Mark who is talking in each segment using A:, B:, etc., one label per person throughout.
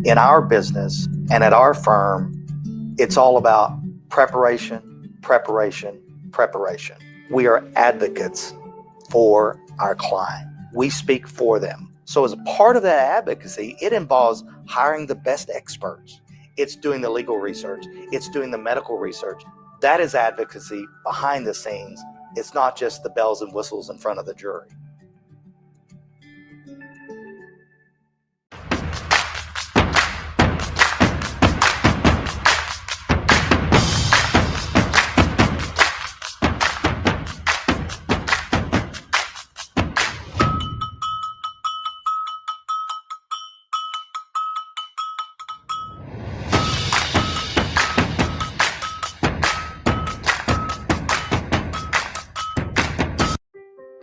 A: In our business and at our firm, it's all about preparation, preparation, preparation. We are advocates for our client. We speak for them. So as a part of that advocacy, it involves hiring the best experts. It's doing the legal research. It's doing the medical research. That is advocacy behind the scenes. It's not just the bells and whistles in front of the jury.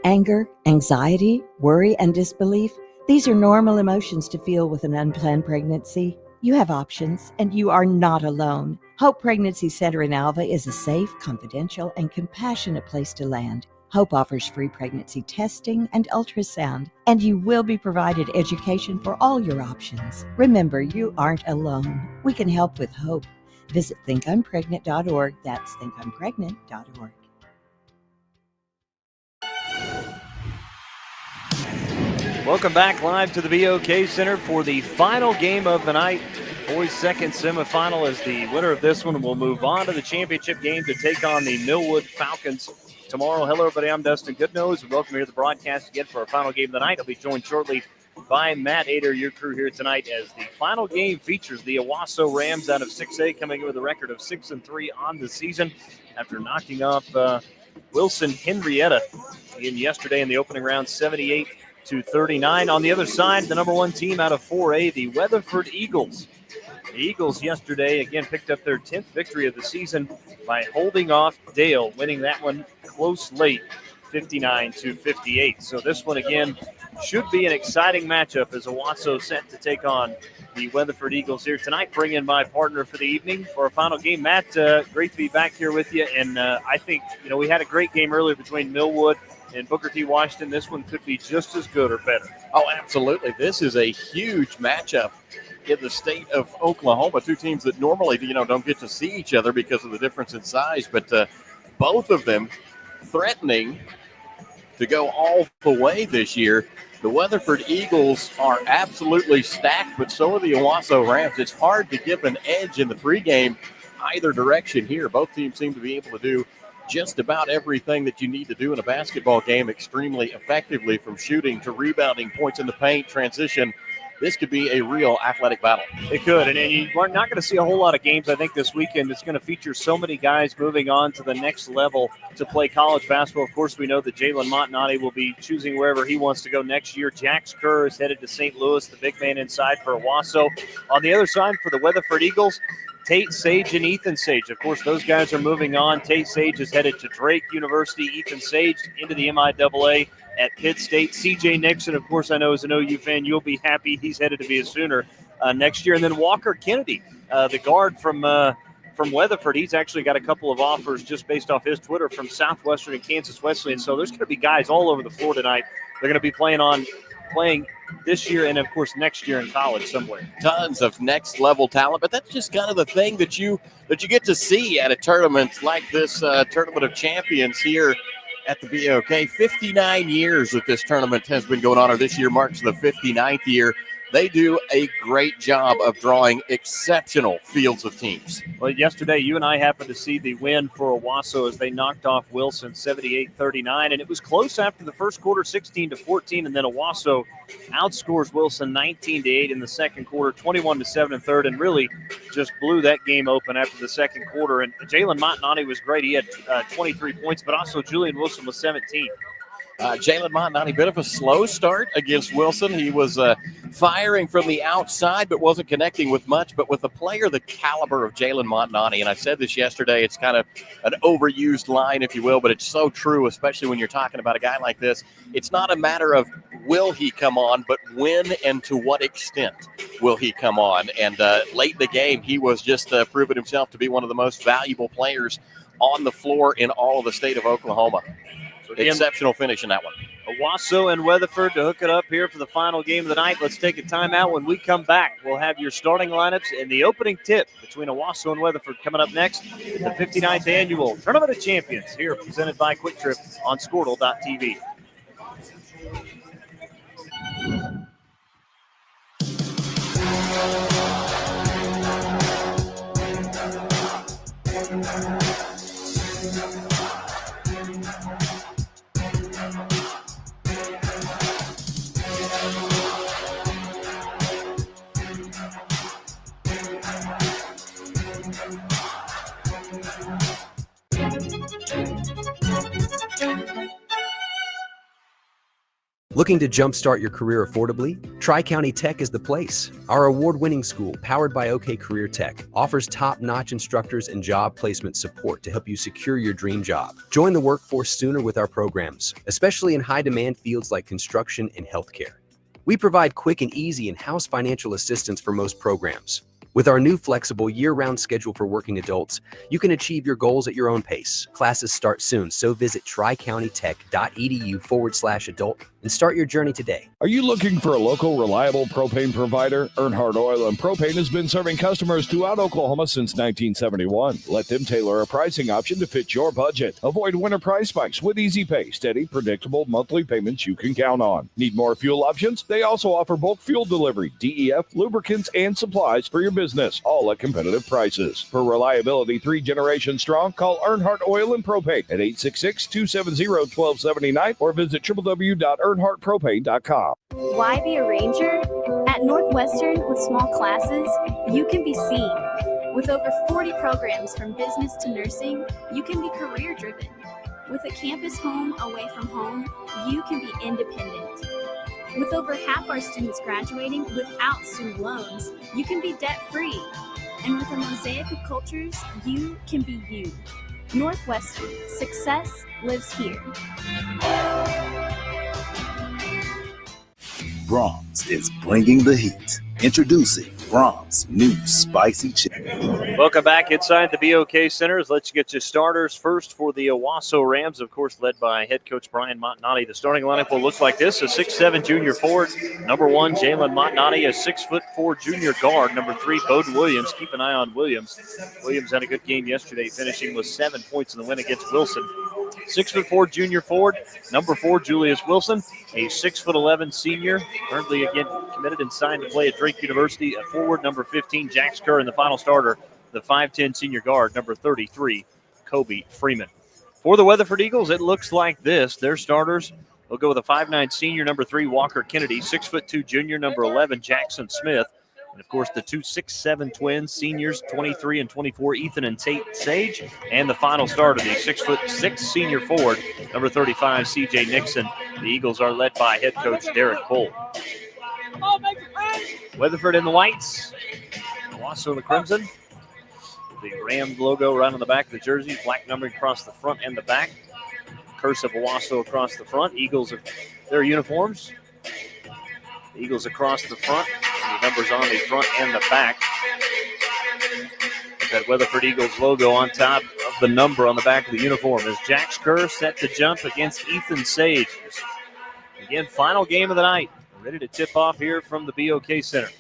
B: Anger, anxiety, worry, and disbelief, these are normal emotions to feel with an unplanned pregnancy. You have options, and you are not alone. Hope Pregnancy Center in Alva is a safe, confidential, and compassionate place to land. Hope offers free pregnancy testing and ultrasound, and you will be provided education for all your options. Remember, you aren't alone. We can help with hope. Visit thinkunpregnant.org. That's thinkunpregnant.org.
C: Welcome back live to the BOK Center for the final game of the night. Boys' second semifinal, as the winner of this one will move on to the championship game to take on the Millwood Falcons tomorrow. Hello, everybody. I'm Dustin Goodnose. Welcome here to the broadcast again for our final game of the night. I'll be joined shortly by Matt Ader, your crew here tonight, as the final game features the Owasso Rams out of 6A, coming in with a record of 6-3 on the season after knocking off Wilson Henrietta yesterday in the opening round, 78-39. On the other side, the number one team out of 4A, the Weatherford Eagles. The Eagles yesterday, again, picked up their 10th victory of the season by holding off Dale, winning that one close late, 59-58. So this one, again, should be an exciting matchup as Owasso set to take on the Weatherford Eagles here tonight. Bring in my partner for the evening for our final game. Matt, great to be back here with you. And I think, we had a great game earlier between Millwood and Booker T. Washington. This one could be just as good or better.
D: Oh, absolutely. This is a huge matchup in the state of Oklahoma. Two teams that normally, don't get to see each other because of the difference in size, but both of them threatening to go all the way this year. The Weatherford Eagles are absolutely stacked, but so are the Owasso Rams. It's hard to give an edge in the pregame either direction here. Both teams seem to be able to do just about everything that you need to do in a basketball game extremely effectively, from shooting to rebounding, points in the paint, transition. This could be a real athletic battle.
C: It could, and you are not going to see a whole lot of games, I think, this weekend. It's going to feature so many guys moving on to the next level to play college basketball. Of course, we know that Jalen Montanati will be choosing wherever he wants to go next year. Jax Kerr is headed to St. Louis, the big man inside for Owasso. On the other side, for the Weatherford Eagles, Tate Sage and Ethan Sage. Of course, those guys are moving on. Tate Sage is headed to Drake University. Ethan Sage into the MIAA at Pitt State. CJ Nixon, of course, I know as an OU fan, you'll be happy he's headed to be a Sooner next year. And then Walker Kennedy, the guard from Weatherford, he's actually got a couple of offers just based off his Twitter from Southwestern and Kansas Wesleyan. So there's going to be guys all over the floor tonight. They're going to be playing this year and, of course, next year in college somewhere.
D: Tons of next-level talent, but that's just kind of the thing that you get to see at a tournament like this, Tournament of Champions here at the BOK. 59 years that this tournament has been going on, or this year marks the 59th year. They do a great job of drawing exceptional fields of teams.
C: Well, yesterday you and I happened to see the win for Owasso as they knocked off Wilson 78-39, and it was close after the first quarter, 16-14, and then Owasso outscores Wilson 19-8 in the second quarter, 21-7 in third, and really just blew that game open after the second quarter. And Jalen Montanati was great. He had 23 points, but also Julian Wilson was 17.
D: Jalen Montanati, bit of a slow start against Wilson. He was firing from the outside, but wasn't connecting with much. But with a player the caliber of Jalen Montanati, and I said this yesterday, it's kind of an overused line, if you will, but it's so true, especially when you're talking about a guy like this. It's not a matter of will he come on, but when and to what extent will he come on. And late in the game, he was just proving himself to be one of the most valuable players on the floor in all of the state of Oklahoma. Exceptional finish in that one.
C: Owasso and Weatherford to hook it up here for the final game of the night. Let's take a timeout. When we come back, we'll have your starting lineups and the opening tip between Owasso and Weatherford coming up next at the 59th Annual Tournament of Champions here presented by Quick Trip on Squirtle.tv.
E: Looking to jumpstart your career affordably? Tri-County Tech is the place. Our award-winning school, powered by OK Career Tech, offers top-notch instructors and job placement support to help you secure your dream job. Join the workforce sooner with our programs, especially in high-demand fields like construction and healthcare. We provide quick and easy in-house financial assistance for most programs. With our new flexible year-round schedule for working adults, you can achieve your goals at your own pace. Classes start soon, so visit tricountytech.edu/adult and start your journey today.
F: Are you looking for a local, reliable propane provider? Earnhardt Oil and Propane has been serving customers throughout Oklahoma since 1971. Let them tailor a pricing option to fit your budget. Avoid winter price spikes with easy pay, steady, predictable monthly payments you can count on. Need more fuel options? They also offer bulk fuel delivery, DEF, lubricants, and supplies for your business, all at competitive prices. For reliability 3 generations strong, call Earnhardt Oil and Propane at 866-270-1279 or visit www.earnhardtpropane.com.
G: Why be a ranger? At Northwestern, with small classes, you can be seen. With over 40 programs from business to nursing, you can be career-driven. With a campus home away from home, you can be independent. With over half our students graduating without student loans, you can be debt-free. And with a mosaic of cultures, you can be you. Northwestern, success lives here.
H: Brahms is bringing the heat. Introducing Brahms new spicy chicken.
C: Welcome back inside the BOK Centers. Let's get you starters first for the Owasso Rams, of course, led by head coach Brian Montanati. The starting lineup will look like this: a 6'7" junior forward, number 1, Jalen Montanati, a 6'4" junior guard, number 3, Bowden Williams. Keep an eye on Williams. Williams had a good game yesterday, finishing with 7 points in the win against Wilson. 6'4" junior forward, number 4, Julius Wilson, a 6'11" senior, currently again committed and signed to play at Drake University. A forward, number 15, Jax Kerr, and the final starter, the 5'10" senior guard, number 33, Kobe Freeman. For the Weatherford Eagles, it looks like this. Their starters will go with a 5'9" senior, number 3, Walker Kennedy, 6'2" junior, number 11, Jackson Smith, and, of course, the 2 6'7" twins, seniors, 23 and 24, Ethan and Tate Sage, and the final starter, the 6'6" senior forward, number 35, C.J. Nixon. The Eagles are led by head coach Derek Bull. Weatherford in the whites, Owasso in the crimson. The Ram logo right on the back of the jersey, black numbering across the front and the back. Curse of Owasso across the front. Eagles, their uniforms. The Eagles across the front, and the numbers on the front and the back. With that Weatherford Eagles logo on top of the number on the back of the uniform. As Jax Kerr set to jump against Ethan Sage. Again, final game of the night. Ready to tip off here from the BOK Center.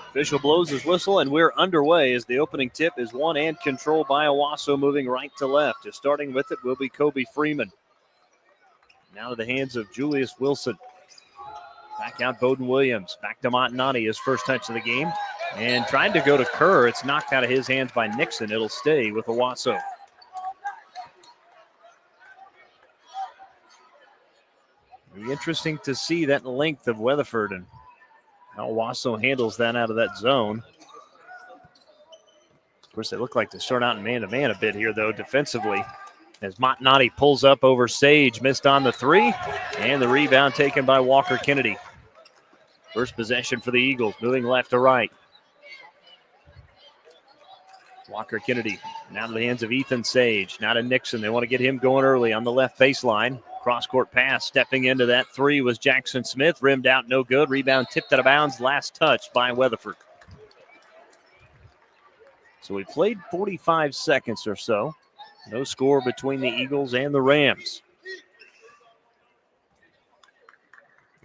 C: Official blows his whistle, and we're underway as the opening tip is won and controlled by Owasso, moving right to left. Just starting with it will be Kobe Freeman. Now to the hands of Julius Wilson. Back out Bowden Williams. Back to Montanati, his first touch of the game. And trying to go to Kerr. It's knocked out of his hands by Nixon. It'll stay with Owasso. It'll be interesting to see that length of Weatherford and how Owasso handles that out of that zone. Of course, they look like they start out in man-to-man a bit here, though, defensively. As Montanati pulls up over Sage, missed on the 3, and the rebound taken by Walker Kennedy. First possession for the Eagles, moving left to right. Walker Kennedy now to the hands of Ethan Sage, now to Nixon. They want to get him going early on the left baseline. Cross-court pass, stepping into that 3 was Jackson Smith, rimmed out, no good. Rebound tipped out of bounds, last touch by Weatherford. So we played 45 seconds or so. No score between the Eagles and the Rams.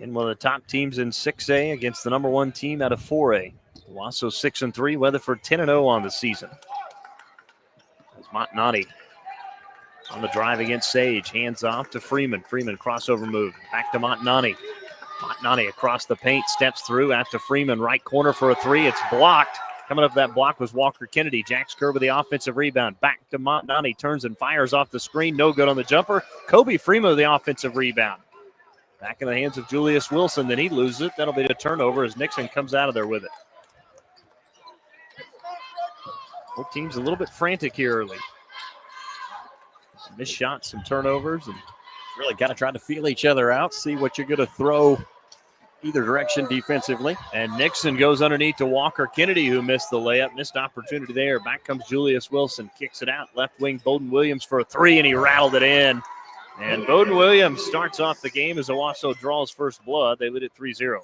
C: And one of the top teams in 6A against the number 1 team out of 4A. Owasso 6-3, Weatherford 10-0 on the season. As Montanati on the drive against Sage, hands off to Freeman. Freeman crossover move, back to Montanati. Montanati across the paint, steps through, out to Freeman, right corner for a 3. It's blocked. Coming up that block was Walker Kennedy. Jax Kerr with the offensive rebound. Back to Montanati, turns and fires off the screen. No good on the jumper. Kobe Freeman with the offensive rebound. Back in the hands of Julius Wilson. Then he loses it. That'll be a turnover as Nixon comes out of there with it. Both teams a little bit frantic here early. Some missed shots, some turnovers, and
D: Really got to try to feel each other out, see what you're going to throw either direction defensively.
C: And Nixon goes underneath to Walker Kennedy, who missed the layup. Missed opportunity there. Back comes Julius Wilson. Kicks it out. Left wing Bowden Williams for a 3, and he rattled it in. And Bowden Williams starts off the game as Owasso draws first blood. They lead it 3-0.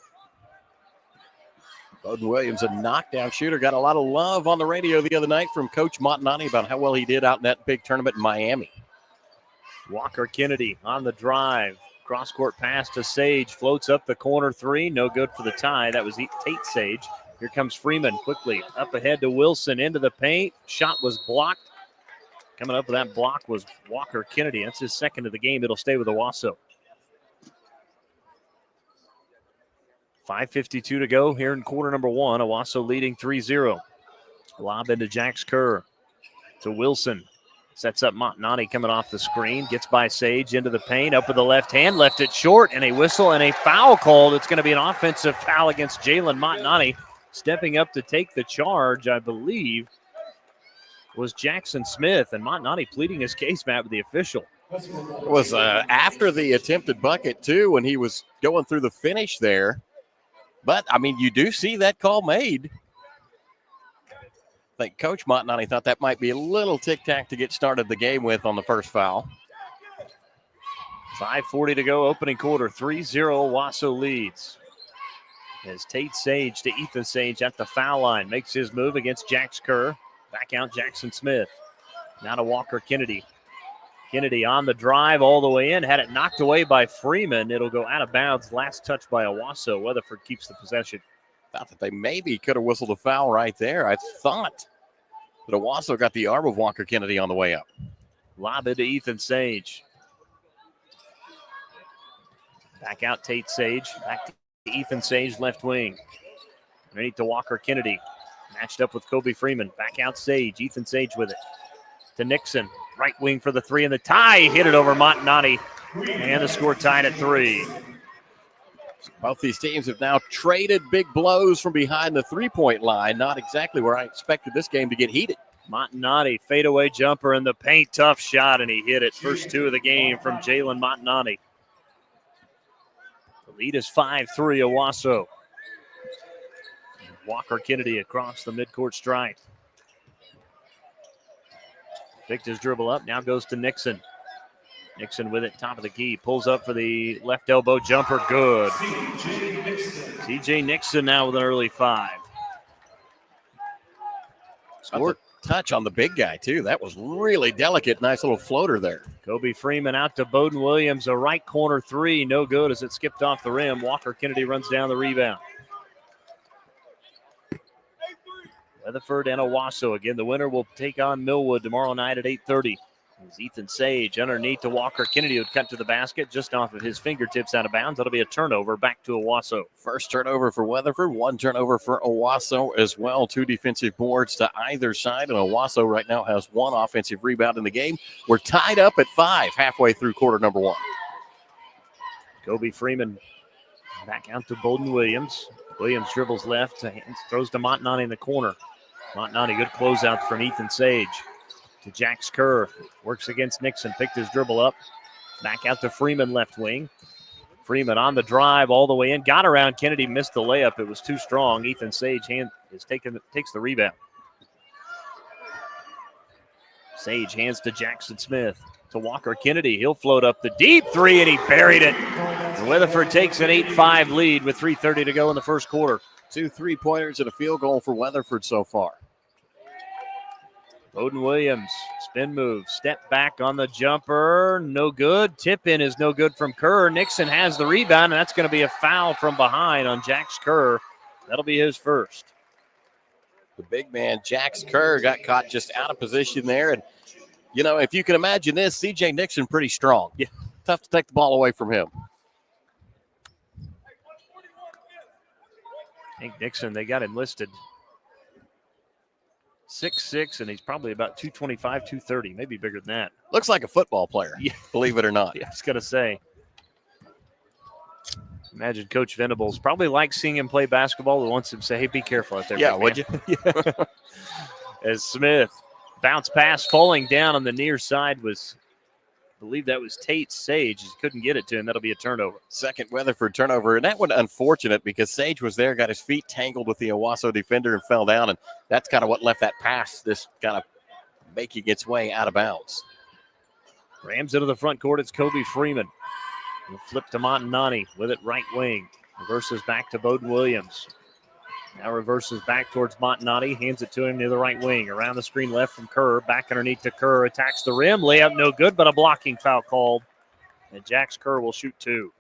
D: Bowden Williams, a knockdown shooter, got a lot of love on the radio the other night from Coach Montanati about how well he did out in that big tournament in Miami.
C: Walker Kennedy on the drive. Cross-court pass to Sage. Floats up the corner 3. No good for the tie. That was Tate Sage. Here comes Freeman quickly. Up ahead to Wilson into the paint. Shot was blocked. Coming up with that block was Walker Kennedy. That's his second of the game. It'll stay with Owasso. 5:52 to go here in quarter number 1. Owasso leading 3-0. Lob into Jax Kerr. To Wilson. Sets up Montanati coming off the screen. Gets by Sage into the paint. Up with the left hand. Left it short. And a whistle and a foul called. It's going to be an offensive foul against Jalen Montanati. Stepping up to take the charge, I believe, was Jackson Smith. And Montanati pleading his case, Matt, with the official.
D: It was after the attempted bucket, too, when he was going through the finish there. But, I mean, you do see that call made. I think Coach Montanati thought that might be a little tic-tac to get started the game with on the first foul.
C: 5:40 to go, opening quarter. 3-0, Owasso leads. As Tate Sage to Ethan Sage at the foul line. Makes his move against Jax Kerr. Back out Jackson Smith. Now to Walker Kennedy. Kennedy on the drive all the way in. Had it knocked away by Freeman. It'll go out of bounds. Last touch by Owasso. Weatherford keeps the possession.
D: Thought that they maybe could have whistled a foul right there. I thought that Owasso got the arm of Walker Kennedy on the way up.
C: Lob into Ethan Sage. Back out Tate Sage. Back to Ethan Sage, left wing. Underneath to Walker Kennedy. Matched up with Kobe Freeman. Back out Sage. Ethan Sage with it. To Nixon. Right wing for the 3 and the tie. Hit it over Montanati. And the score tied at 3.
D: Both these teams have now traded big blows from behind the three-point line. Not exactly where I expected this game to get heated.
C: Montanati, fadeaway jumper in the paint. Tough shot, and he hit it. First 2 of the game from Jalen Montanati. The lead is 5-3, Owasso. Walker Kennedy across the midcourt stripe. Picked his dribble up, now goes to Nixon. Nixon with it, top of the key, pulls up for the left elbow jumper, good. CJ Nixon now with an early 5.
D: Scored touch on the big guy, too. That was really delicate, nice little floater there.
C: Kobe Freeman out to Bowden Williams, a right corner 3, no good as it skipped off the rim. Walker Kennedy runs down the rebound. Weatherford and Owasso. Again, the winner will take on Millwood tomorrow night at 8:30. As Ethan Sage underneath to Walker Kennedy would cut to the basket just off of his fingertips out of bounds. That'll be a turnover back to Owasso.
D: First turnover for Weatherford, 1 turnover for Owasso as well. 2 defensive boards to either side, and Owasso right now has 1 offensive rebound in the game. We're tied up at 5 halfway through quarter number 1.
C: Kobe Freeman back out to Bowden Williams. Williams dribbles left, throws to Montanati in the corner. Montanati, good closeout from Ethan Sage. To Jax Kerr, works against Nixon, picked his dribble up. Back out to Freeman, left wing. Freeman on the drive all the way in. Got around Kennedy, missed the layup. It was too strong. Ethan Sage takes the rebound. Sage hands to Jackson Smith. To Walker Kennedy. He'll float up the deep 3, and he buried it. And Weatherford takes an 8-5 lead with 3:30 to go in the first quarter.
D: 2 3-pointers and a field goal for Weatherford so far.
C: Bowden Williams, spin move, step back on the jumper, no good. Tip in is no good from Kerr. Nixon has the rebound, and that's going to be a foul from behind on Jax Kerr. That'll be his first.
D: The big man, Jax Kerr, got caught just out of position there. And, you know, if you can imagine this, C.J. Nixon pretty strong.
C: Yeah.
D: Tough to take the ball away from him.
C: I think Nixon, they got him listed 6'6", and he's probably about 225, 230, maybe bigger than that.
D: Looks like a football player,
C: Yeah.
D: believe it or not.
C: Yeah, I was going to say. Imagine Coach Venables probably likes seeing him play basketball and wants him to say, hey, be careful out there.
D: Yeah, would you?
C: Yeah. As Smith bounce pass falling down on the near side was, I believe that was Tate Sage. He couldn't get it to him. That'll be a turnover.
D: Second Weatherford turnover. And that one unfortunate because Sage was there, got his feet tangled with the Owasso defender and fell down. And that's kind of what left that pass this kind of making its way out of bounds.
C: Rams into the front court. It's Kobe Freeman. He'll flip to Montanani with it right wing. Reverses back to Bowden Williams. Now reverses back towards Montanani. Hands it to him near the right wing. Around the screen left from Kerr. Back underneath to Kerr. Attacks the rim. Layup no good, but a blocking foul called. And Jax Kerr will shoot two.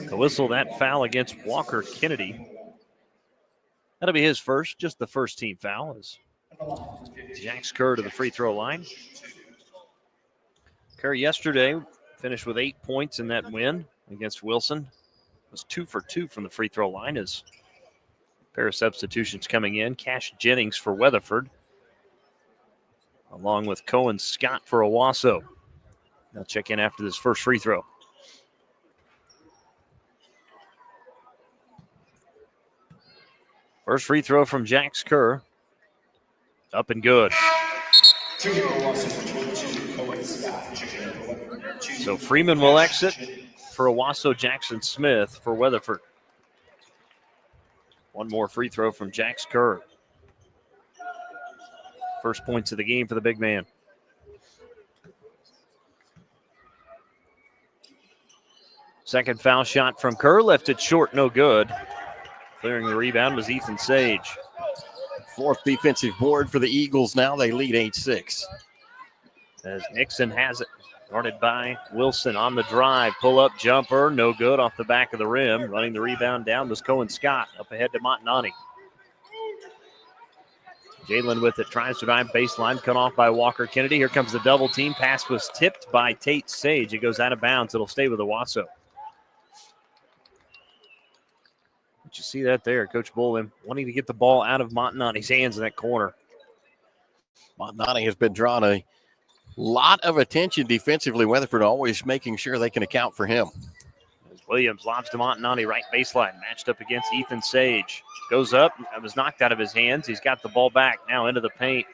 C: To whistle that foul against Walker Kennedy. That'll be his first, just the first team foul. As Jax Kerr to the free throw line. Kerr yesterday finished with 8 points in that win against Wilson. Was 2 for 2 from the free throw line as a pair of substitutions coming in. Cash Jennings for Weatherford, along with Cohen Scott for Owasso. They'll check in after this first free throw. First free throw from Jax Kerr. Up and good. So Freeman will exit for Owasso. Jackson Smith for Weatherford. One more free throw from Jax Kerr. First points of the game for the big man. Second foul shot from Kerr. Left it short, no good. Clearing the rebound was Ethan Sage.
D: Fourth defensive board for the Eagles now. They lead 8-6.
C: As Nixon has it. Guarded by Wilson on the drive. Pull-up jumper, no good off the back of the rim. Running the rebound down was Cohen Scott. Up ahead to Montanani. Jalen with it, tries to drive baseline, cut off by Walker Kennedy. Here comes the double team. Pass was tipped by Tate Sage. It goes out of bounds. It'll stay with Owasso. Did you see that there? Coach Bull wanting to get the ball out of Montanani's hands in that corner.
D: Montanani has been drawing a lot of attention defensively. Weatherford always making sure they can account for him.
C: As Williams lobs to Montanani, right baseline, matched up against Ethan Sage. Goes up, it was knocked out of his hands. He's got the ball back, now into the paint.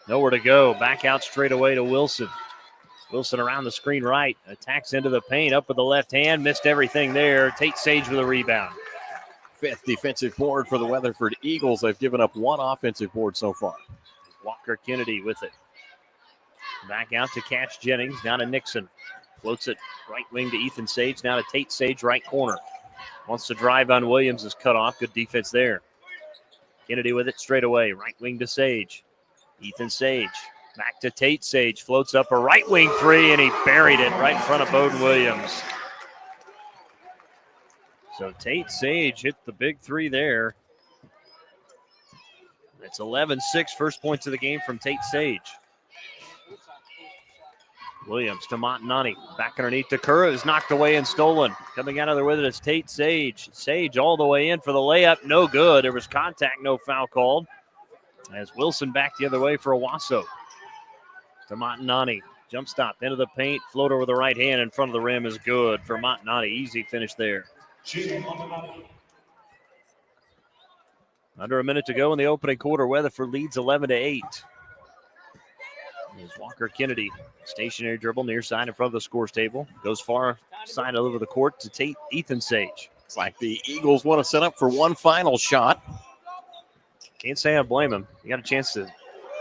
C: Nowhere to go, back out straight away to Wilson. Wilson around the screen right, attacks into the paint, up with the left hand, missed everything there. Tate Sage with a rebound.
D: Fifth defensive board for the Weatherford Eagles. They've given up one offensive board so far.
C: Walker Kennedy with it. Back out to Cash Jennings, now to Nixon. Floats it right wing to Ethan Sage, now to Tate Sage, right corner. Wants to drive on Williams, is cut off. Good defense there. Kennedy with it straight away, right wing to Sage. Ethan Sage, back to Tate Sage, floats up a right wing three, and he buried it right in front of Bowden Williams. So Tate Sage hit the big three there. It's 11-6, first points of the game from Tate Sage. Williams to Montanani, back underneath to Kerr, is knocked away and stolen. Coming out of there with it is Tate Sage. Sage all the way in for the layup, no good. There was contact, no foul called. As Wilson back the other way for Owasso. To Montanani, jump stop into the paint, floater with the right hand in front of the rim is good for Montanani. Easy finish there. Under a minute to go in the opening quarter. Weatherford leads 11-8. As Walker Kennedy, stationary dribble near side in front of the scores table. Goes far side over the court to Ethan Sage.
D: It's like the Eagles want to set up for one final shot.
C: Can't say I blame him. You got a chance to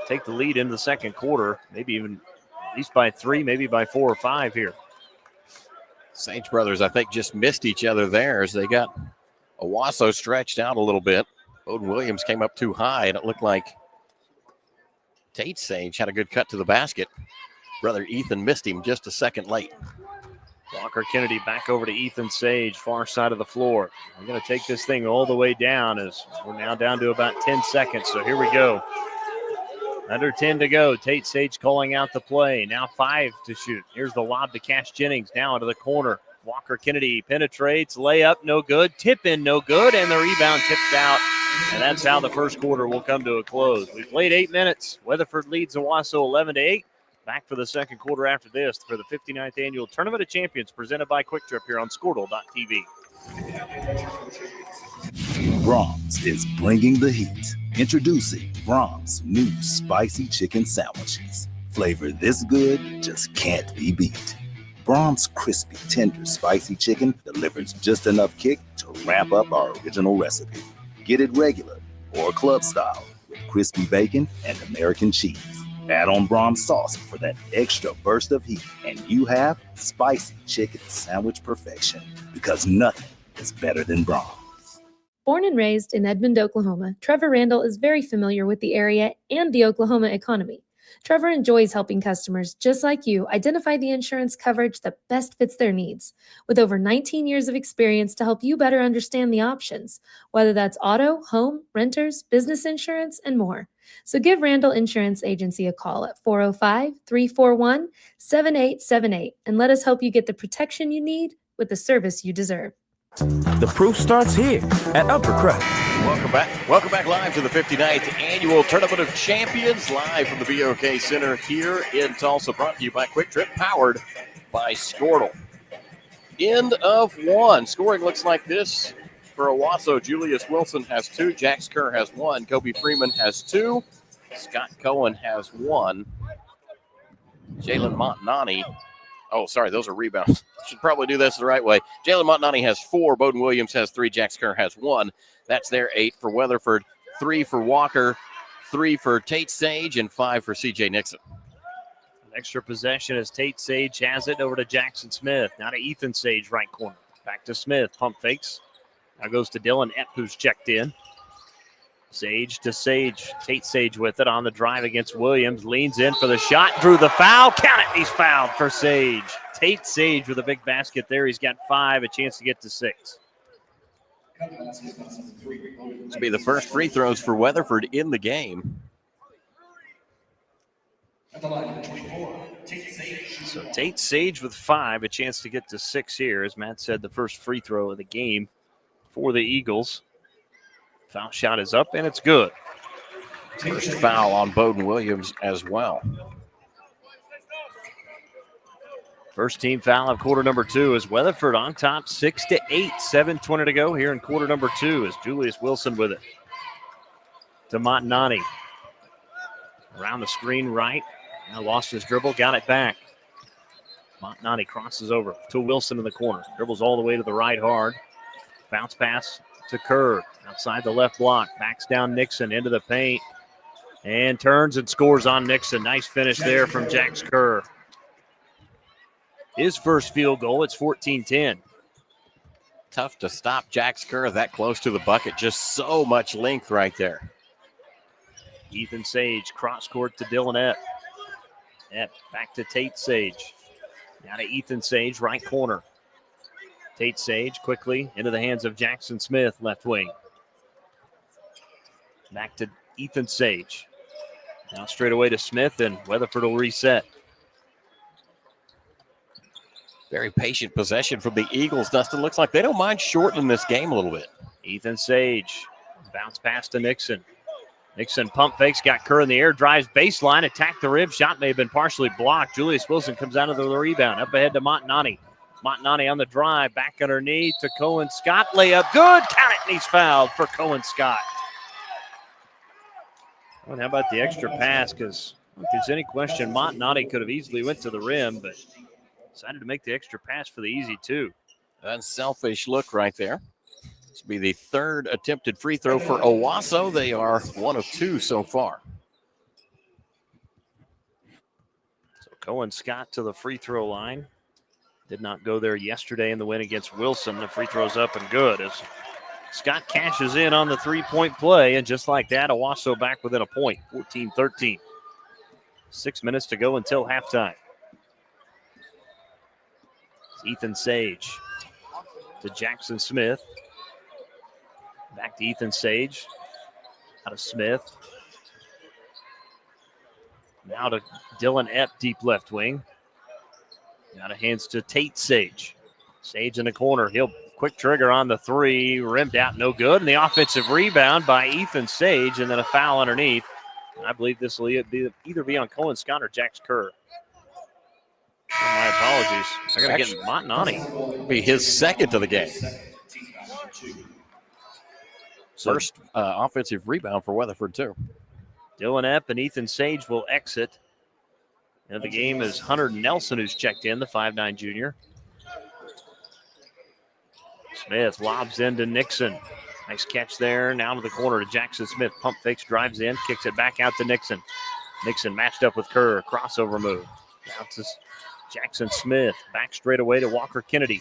C: take the lead into the second quarter. Maybe even at least by 3, maybe by 4 or 5 here.
D: Sage brothers, I think, just missed each other there as they got Owasso stretched out a little bit. Bowden Williams came up too high, and it looked like Tate Sage had a good cut to the basket. Brother Ethan missed him just a second late.
C: Walker Kennedy back over to Ethan Sage, far side of the floor. We're going to take this thing all the way down as we're now down to about 10 seconds. So here we go. Under 10 to go. Tate Sage calling out the play. Now 5 to shoot. Here's the lob to Cash Jennings. Now into the corner. Walker Kennedy penetrates. Layup, no good. Tip in, no good. And the rebound tipped out. And that's how the first quarter will come to a close. We've played 8 minutes. Weatherford leads Owasso 11-8. Back for the second quarter after this for the 59th Annual Tournament of Champions presented by Quick Trip here on Squirtle.tv.
H: Brahms is bringing the heat. Introducing Brahms' new spicy chicken sandwiches. Flavor this good just can't be beat. Brahms' crispy, tender, spicy chicken delivers just enough kick to ramp up our original recipe. Get it regular or club style with crispy bacon and American cheese. Add on Brahms sauce for that extra burst of heat, and you have spicy chicken sandwich perfection, because nothing is better than Brahms.
I: Born and raised in Edmond, Oklahoma, Trevor Randall is very familiar with the area and the Oklahoma economy. Trevor enjoys helping customers just like you identify the insurance coverage that best fits their needs. With over 19 years of experience to help you better understand the options, whether that's auto, home, renters, business insurance, and more. So give Randall Insurance Agency a call at 405-341-7878 and let us help you get the protection you need with the service you deserve.
J: The proof starts here at Uppercut.
D: Welcome back live to the 59th Annual Tournament of Champions, live from the BOK Center here in Tulsa, brought to you by Quick Trip, powered by Squirtle. End of one. Scoring looks like this for Owasso. Julius Wilson has 2, Jax Kerr has 1, Kobe Freeman has 2, Scott Cohen has 1, Jalen Montanani. Oh, sorry, those are rebounds. Should probably do this the right way. Jalen Montanani has 4, Bowden Williams has 3, Jax Kerr has 1. That's their 8 for Weatherford, 3 for Walker, 3 for Tate Sage, and 5 for C.J. Nixon.
C: An extra possession as Tate Sage has it over to Jackson Smith. Now to Ethan Sage, right corner. Back to Smith, pump fakes. Now goes to Dylan Epp, who's checked in. Sage to Sage. Tate Sage with it on the drive against Williams. Leans in for the shot. Drew the foul. Count it. He's fouled for Sage. Tate Sage with a big basket there. He's got 5, a chance to get to 6.
D: This will be the first free throws for Weatherford in the game.
C: So Tate Sage with 5, a chance to get to 6 here. As Matt said, the first free throw of the game for the Eagles. Foul shot is up, and it's good.
D: First foul on Bowden Williams as well.
C: First team foul of quarter number 2 is Weatherford on top, 6-8, 7:20 to go here in quarter number 2 is Julius Wilson with it. To Montanani. Around the screen right. Now lost his dribble, got it back. Montanani crosses over to Wilson in the corner. Dribbles all the way to the right hard. Bounce pass to Kerr. Outside the left block. Backs down Nixon into the paint. And turns and scores on Nixon. Nice finish there from Jax Kerr. His first field goal, it's 14-10.
D: Tough to stop Jax Kerr that close to the bucket. Just so much length right there.
C: Ethan Sage, cross court to Dylan Epp. Epp back to Tate Sage. Now to Ethan Sage, right corner. Tate Sage quickly into the hands of Jackson Smith, left wing. Back to Ethan Sage. Now straight away to Smith, and Weatherford will reset.
D: Very patient possession from the Eagles, Dustin. Looks like they don't mind shortening this game a little bit.
C: Ethan Sage, bounce pass to Nixon. Nixon pump fakes, got Kerr in the air, drives baseline, attacked the rim. Shot may have been partially blocked. Julius Wilson comes out of the rebound. Up ahead to Montanani. Montanani on the drive, back underneath to Cohen Scott. Layup, good. Count it, and he's fouled for Cohen Scott. Well, how about the extra pass? Because if there's any question, Montanani could have easily went to the rim, but decided to make the extra pass for the easy 2.
D: Unselfish look right there. This will be the 3rd attempted free throw for Owasso. They are 1 of 2 so far.
C: So Cohen Scott to the free throw line. Did not go there yesterday in the win against Wilson. The free throw's up and good as Scott cashes in on the three-point play, and just like that, Owasso back within a point, 14-13. 6 minutes to go until halftime. It's Ethan Sage to Jackson Smith. Back to Ethan Sage. Out of Smith. Now to Dylan Epp, deep left wing. Out of hands to Tate Sage. Sage in the corner. He'll quick trigger on the three. Rimmed out, no good. And the offensive rebound by Ethan Sage, and then a foul underneath. And I believe this will either be on Cohen Scott or Jax Kerr. Oh, my apologies. I got to get Montanani.
D: Be his second of the game. First offensive rebound for Weatherford, too.
C: Dylan Epp and Ethan Sage will exit. And the game is Hunter Nelson who's checked in, the 5'9 junior. Smith lobs into Nixon. Nice catch there. Now to the corner to Jackson Smith. Pump fakes, drives in, kicks it back out to Nixon. Nixon matched up with Kerr. Crossover move. Bounces Jackson Smith. Back straight away to Walker Kennedy.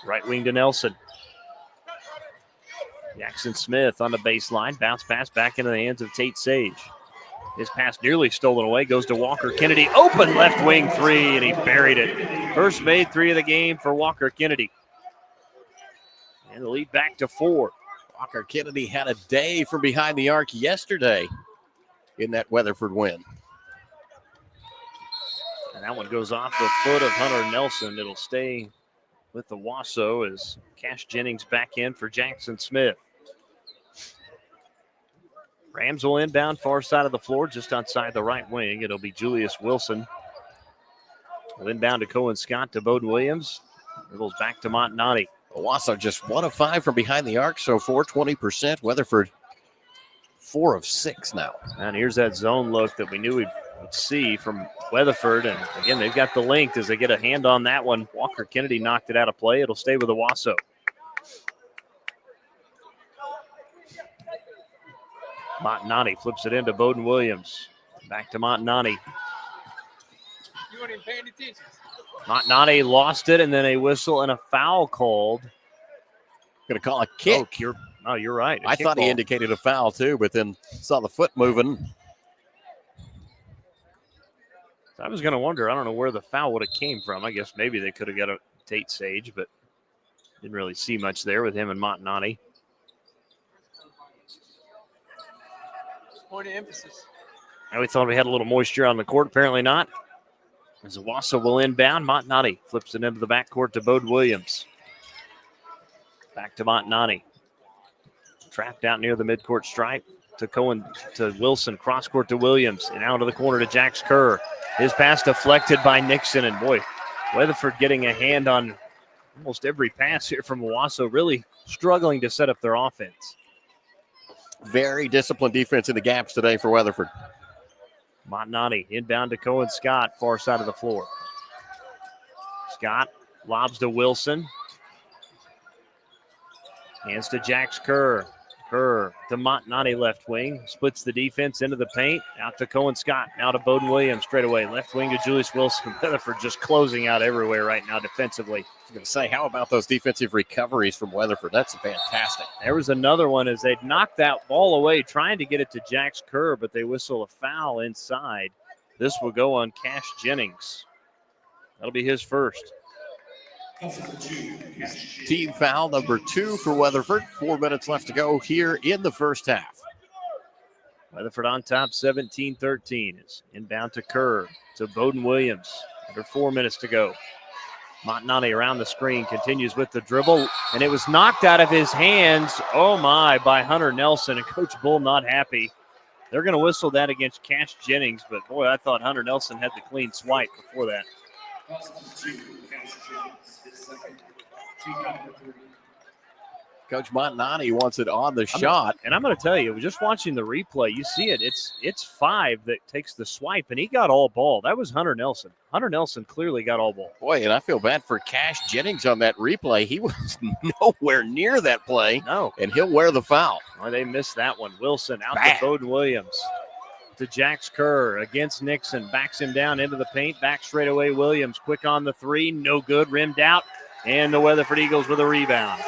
C: Right wing to Nelson. Jackson Smith on the baseline. Bounce pass back into the hands of Tate Sage. His pass nearly stolen away. Goes to Walker Kennedy. Open left wing three, and he buried it. First made three of the game for Walker Kennedy. And the lead back to 4.
D: Walker Kennedy had a day from behind the arc yesterday in that Weatherford win.
C: And that one goes off the foot of Hunter Nelson. It'll stay with the Owasso as Cash Jennings back in for Jackson Smith. Rams will inbound far side of the floor, just outside the right wing. It'll be Julius Wilson. Will inbound to Cohen Scott to Bowden Williams. Dribbles back to Montanani.
D: Owasso just 1 of 5 from behind the arc so far, 20%. Weatherford 4 of 6 now.
C: And here's that zone look that we knew we'd see from Weatherford. And again, they've got the length as they get a hand on that one. Walker Kennedy knocked it out of play. It'll stay with Owasso. Montanani flips it into Bowden Williams. Back to Montanani.
K: You weren't even paying attention.
C: Montanani lost it, and then a whistle and a foul called.
D: Going to call a kick.
C: Oh, you're right.
D: I thought he indicated a foul too, but then saw the foot moving.
C: I was going to wonder. I don't know where the foul would have came from. I guess maybe they could have got a Tate Sage, but didn't really see much there with him and Montanani.
K: Point of emphasis.
C: And we thought we had a little moisture on the court. Apparently not. As Owasso will inbound, Montanani flips it into the backcourt to Bowden Williams. Back to Montanani. Trapped out near the midcourt stripe to Wilson. Cross court to Williams. And out of the corner to Jax Kerr. His pass deflected by Nixon. And boy, Weatherford getting a hand on almost every pass here from Owasso. Really struggling to set up their offense.
D: Very disciplined defense in the gaps today for Weatherford.
C: Montanani inbound to Cohen Scott, far side of the floor. Scott lobs to Wilson. Hands to Jax Kerr. Kerr to Montanani left wing. Splits the defense into the paint. Out to Cohen Scott. Now to Bowden Williams straight away. Left wing to Julius Wilson. Weatherford just closing out everywhere right now defensively.
D: I was going to say, how about those defensive recoveries from Weatherford? That's fantastic.
C: There was another one as they knocked that ball away, trying to get it to Jax Kerr, but they whistle a foul inside. This will go on Cash Jennings. That'll be his first.
D: Team foul number 2 for Weatherford. 4 minutes left to go here in the first half.
C: Weatherford on top, 17-13. Is inbound to Kerr, to Bowden Williams. Under 4 minutes to go. Montanani around the screen, continues with the dribble, and it was knocked out of his hands, oh my, by Hunter Nelson, and Coach Bull not happy. They're going to whistle that against Cash Jennings, but boy, I thought Hunter Nelson had the clean swipe before that.
D: Coach Montanani wants it on the shot.
C: And I'm going to tell you, just watching the replay, you see it. It's 5 that takes the swipe, and he got all ball. That was Hunter Nelson. Hunter Nelson clearly got all ball.
D: Boy, and I feel bad for Cash Jennings on that replay. He was nowhere near that play.
C: No.
D: And he'll wear the foul.
C: Well, they missed that one. Wilson out to Bowden Williams. To Jax Kerr against Nixon. Backs him down into the paint. Back straight away Williams. Quick on the three. No good. Rimmed out. And the Weatherford Eagles with a rebound.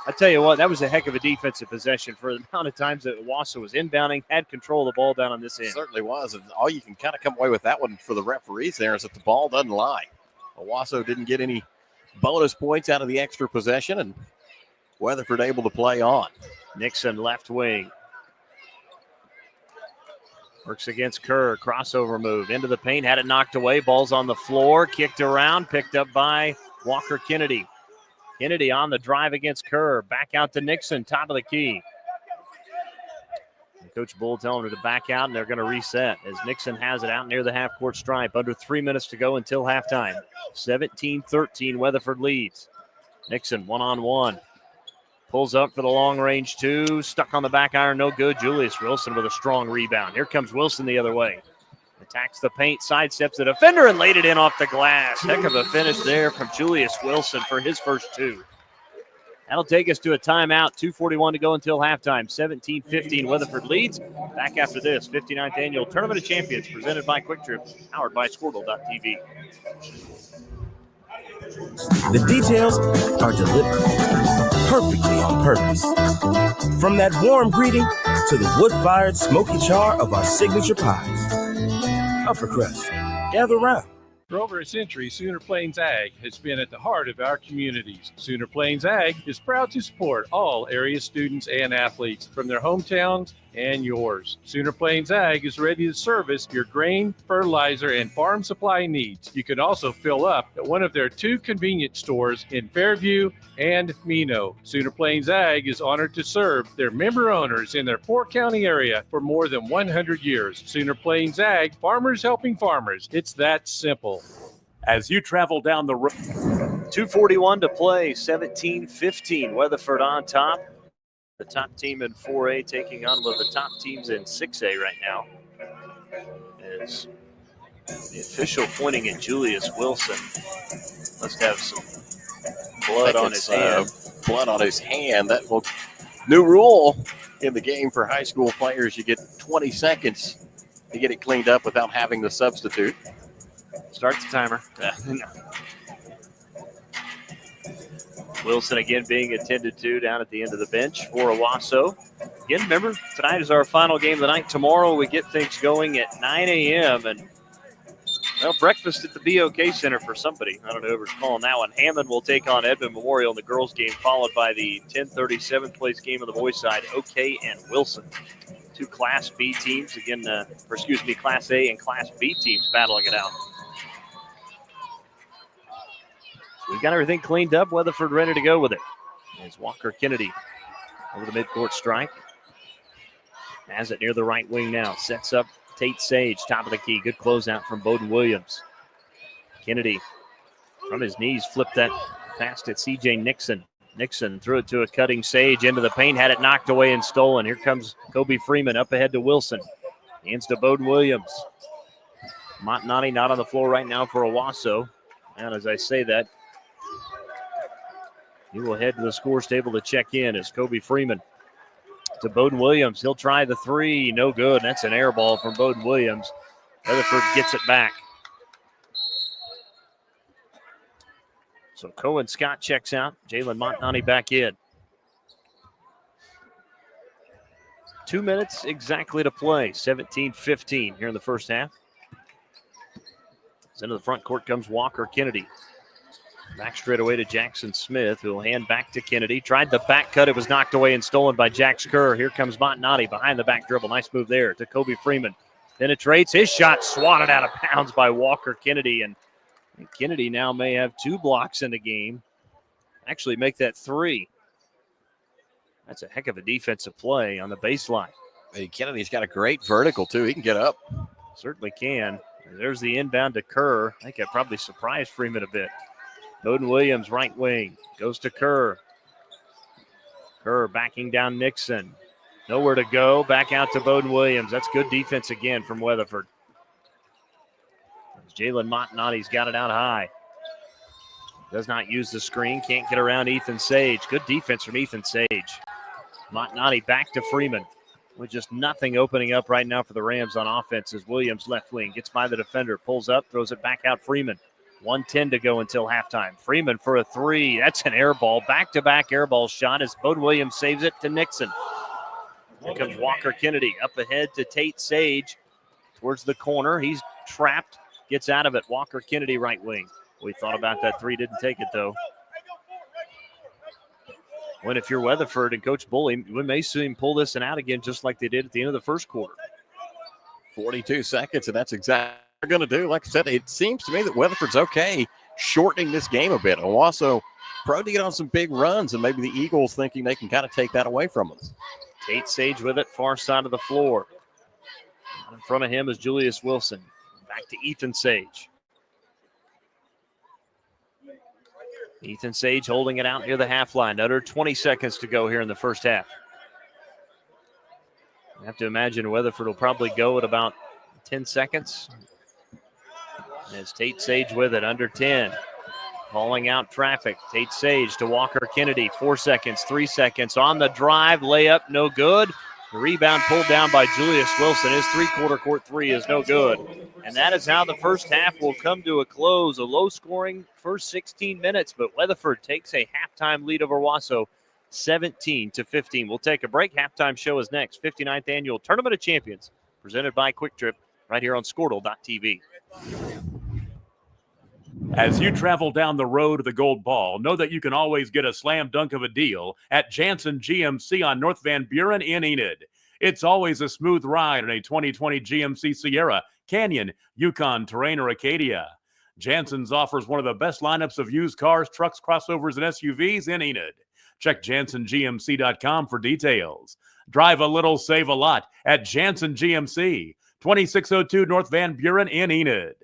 C: I tell you what, that was a heck of a defensive possession for the amount of times that Owasso was inbounding, had control of the ball down on this end.
D: Certainly was. And all you can kind of come away with that one for the referees there is that the ball doesn't lie. Owasso didn't get any bonus points out of the extra possession, and Weatherford able to play on.
C: Nixon left wing. Works against Kerr. Crossover move into the paint. Had it knocked away. Ball's on the floor. Kicked around. Picked up by Walker Kennedy. Kennedy on the drive against Kerr. Back out to Nixon. Top of the key. And Coach Bull telling her to back out, and they're going to reset as Nixon has it out near the half-court stripe. Under 3 minutes to go until halftime. 17-13, Weatherford leads. Nixon one-on-one. Pulls up for the long-range two. Stuck on the back iron, no good. Julius Wilson with a strong rebound. Here comes Wilson the other way. Attacks the paint, sidesteps the defender, and laid it in off the glass. Heck of a finish there from Julius Wilson for his first two. That'll take us to a timeout. 2:41 to go until halftime. 17-15, Weatherford leads. Back after this, 59th Annual Tournament of Champions presented by Quick Trip, powered by Squirtle.tv.
J: The details are deliberate, perfectly on purpose. From that warm greeting to the wood-fired smoky char of our signature pies. Upper Crust, gather round.
L: For over a century, Sooner Plains Ag has been at the heart of our communities. Sooner Plains Ag is proud to support all area students and athletes from their hometowns and yours. Sooner Plains Ag is ready to service your grain, fertilizer, and farm supply needs. You can also fill up at one of their 2 convenience stores in Fairview and Mino. Sooner Plains Ag is honored to serve their member owners in their 4-county area for more than 100 years. Sooner Plains Ag, farmers helping farmers. It's that simple.
M: As you travel down the road.
C: 2:41 to play, 17-15, Weatherford on top. The top team in 4A taking on one of the top teams in 6A right now. As the official pointing at Julius Wilson. Must have some blood on his hand.
D: Blood on his hand. That will new rule in the game for high school players. You get 20 seconds to get it cleaned up without having the substitute.
C: Start the timer. Wilson again being attended to down at the end of the bench for Owasso. Again, remember, tonight is our final game of the night. Tomorrow we get things going at 9 a.m. And, well, breakfast at the BOK Center for somebody. I don't know whoever's calling that one. Hammond will take on Edmond Memorial in the girls' game, followed by the 10:30 7th place game on the boys' side, OK and Wilson. 2 Class B teams, again, Class A and Class B teams battling it out. We've got everything cleaned up. Weatherford ready to go with it. As Walker Kennedy over the midcourt stripe. Has it near the right wing now. Sets up Tate Sage, top of the key. Good closeout from Bowden Williams. Kennedy from his knees flipped that past at C.J. Nixon. Nixon threw it to a cutting Sage into the paint. Had it knocked away and stolen. Here comes Kobe Freeman up ahead to Wilson. Hands to Bowden Williams. Montanati not on the floor right now for Owasso. And as I say that, he will head to the scores table to check in as Kobe Freeman to Bowden Williams. He'll try the 3. No good. That's an air ball from Bowden Williams. Weatherford gets it back. So Cohen Scott checks out. Jalen Montanati back in. 2 minutes exactly to play. 17-15 here in the first half. Into the front court comes Walker Kennedy. Back straight away to Jackson Smith, who will hand back to Kennedy. Tried the back cut. It was knocked away and stolen by Jax Kerr. Here comes Montanati behind the back dribble. Nice move there to Kobe Freeman. Penetrates. His shot swatted out of bounds by Walker Kennedy. And Kennedy now may have 2 blocks in the game. Actually make that 3. That's a heck of a defensive play on the baseline.
D: Hey, Kennedy's got a great vertical, too. He can get up.
C: Certainly can. There's the inbound to Kerr. I think that probably surprised Freeman a bit. Bowden Williams, right wing, goes to Kerr. Kerr backing down Nixon. Nowhere to go. Back out to Bowden Williams. That's good defense again from Weatherford. Jalen Montanati's got it out high. Does not use the screen. Can't get around Ethan Sage. Good defense from Ethan Sage. Montanati back to Freeman. With just nothing opening up right now for the Rams on offense as Williams left wing gets by the defender, pulls up, throws it back out Freeman. 1:10 to go until halftime. Freeman for a three. That's an air ball. Back-to-back air ball shot as Bode Williams saves it to Nixon. Here comes Walker Kennedy up ahead to Tate Sage towards the corner. He's trapped. Gets out of it. Walker Kennedy right wing. We thought about that three. Didn't take it, though. When if you're Weatherford and Coach Bully, we may see him pull this one out again just like they did at the end of the first quarter.
D: 42 seconds, and that's exactly what they're going to do. Like I said, it seems to me that Weatherford's okay shortening this game a bit. Owasso probably to get on some big runs, and maybe the Eagles thinking they can kind of take that away from them.
C: Tate Sage with it, far side of the floor. In front of him is Julius Wilson. Back to Ethan Sage. Ethan Sage holding it out near the half line. Under 20 seconds to go here in the first half. I have to imagine Weatherford will probably go at about 10 seconds. As Tate Sage with it, under 10. Calling out traffic. Tate Sage to Walker Kennedy. 4 seconds, 3 seconds. On the drive, layup, no good. The rebound pulled down by Julius Wilson. His three-quarter court three is no good. And that is how the first half will come to a close. A low-scoring first 16 minutes, but Weatherford takes a halftime lead over Owasso, 17-15. We'll take a break. Halftime show is next. 59th Annual Tournament of Champions, presented by Quick Trip, right here on Squirtle.tv.
M: As you travel down the road to the gold ball, know that you can always get a slam dunk of a deal at Jansen GMC on North Van Buren in Enid. It's always a smooth ride in a 2020 GMC Sierra, Canyon, Yukon, Terrain, or Acadia. Jansen's offers one of the best lineups of used cars, trucks, crossovers, and SUVs in Enid. Check JansenGMC.com for details. Drive a little, save a lot at Jansen GMC, 2602 North Van Buren in Enid.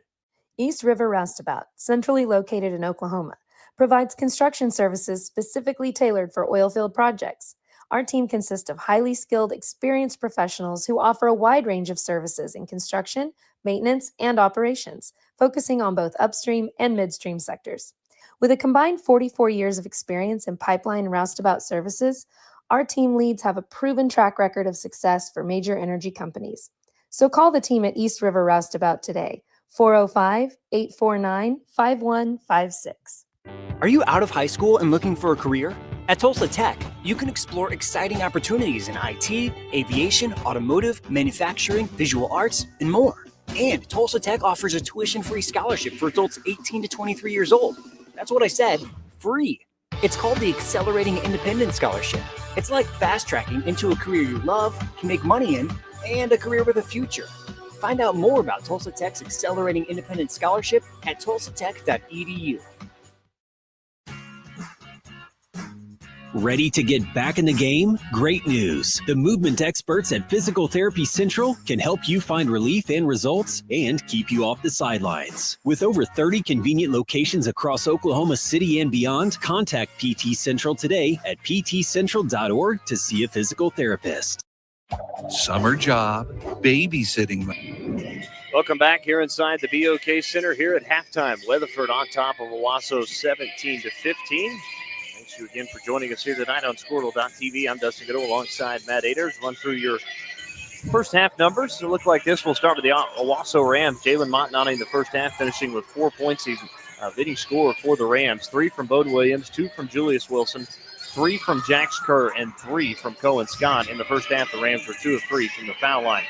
I: East River Roustabout, centrally located in Oklahoma, provides construction services specifically tailored for oilfield projects. Our team consists of highly skilled, experienced professionals who offer a wide range of services in construction, maintenance, and operations, focusing on both upstream and midstream sectors. With a combined 44 years of experience in pipeline and roustabout services, our team leads have a proven track record of success for major energy companies. So call the team at East River Roustabout today, 405-849-5156.
N: Are you out of high school and looking for a career? At Tulsa Tech, you can explore exciting opportunities in IT, aviation, automotive, manufacturing, visual arts, and more. And Tulsa Tech offers a tuition-free scholarship for adults 18 to 23 years old. That's what I said, free. It's called the Accelerating Independence Scholarship. It's like fast-tracking into a career you love, can make money in, and a career with a future. Find out more about Tulsa Tech's Accelerating Independence Scholarship at tulsatech.edu.
O: Ready to get back in the game? Great news! The movement experts at Physical Therapy Central can help you find relief and results and keep you off the sidelines. With over 30 convenient locations across Oklahoma City and beyond, contact PT Central today at ptcentral.org to see a physical therapist.
P: Summer job, babysitting.
C: Welcome back here inside the BOK Center here at halftime. Weatherford on top of Owasso 17-15. Thanks you again for joining us here tonight on Squirtle.tv. I'm Dustin Goodall alongside Matt Aders. Run through your first half numbers. It look like this. We'll start with the Owasso Rams. Jalen Montanani in the first half finishing with 4 points. He's a leading scorer for the Rams. 3 from Bode Williams, 2 from Julius Wilson, 3 from Jax Kerr, and 3 from Cohen Scott. In the first half, the Rams were 2 of 3 from the foul line.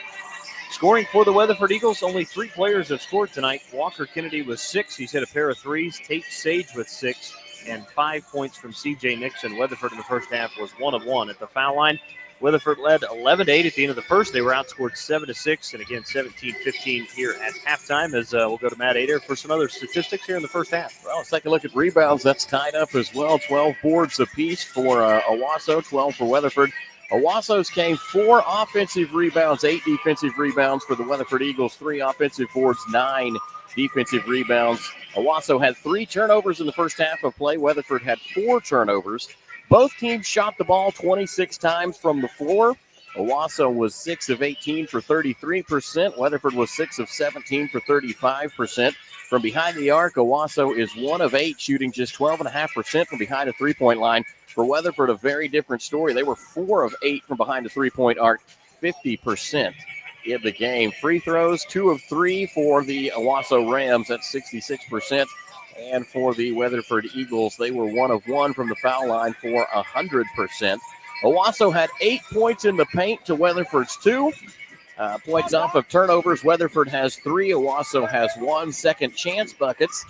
C: Scoring for the Weatherford Eagles, only 3 players have scored tonight. Walker Kennedy with 6. He's hit a pair of threes. Tate Sage with 6. And 5 points from C.J. Nixon. Weatherford in the first half was 1 of 1 at the foul line. Weatherford led 11-8 at the end of the first. They were outscored 7-6, and again 17-15 here at halftime. As we'll go to Matt Ader for some other statistics here in the first half.
D: Well, let's take a look at rebounds. That's tied up as well. 12 boards apiece for Owasso, 12 for Weatherford. Owasso's came 4 offensive rebounds, 8 defensive rebounds for the Weatherford Eagles, 3 offensive boards, 9 defensive rebounds. Owasso had 3 turnovers in the first half of play. Weatherford had 4 turnovers. Both teams shot the ball 26 times from the floor. Owasso was 6 of 18 for 33%. Weatherford was 6 of 17 for 35%. From behind the arc, Owasso is 1 of 8, shooting just 12.5% from behind the three-point line. For Weatherford, a very different story. They were 4 of 8 from behind the three-point arc, 50% in the game. Free throws, 2 of 3 for the Owasso Rams. That's 66%. And for the Weatherford Eagles, they were 1 of 1 from the foul line for 100%. Owasso had 8 points in the paint to Weatherford's 2. Points off of turnovers. Weatherford has 3. Owasso has 1. Second chance buckets.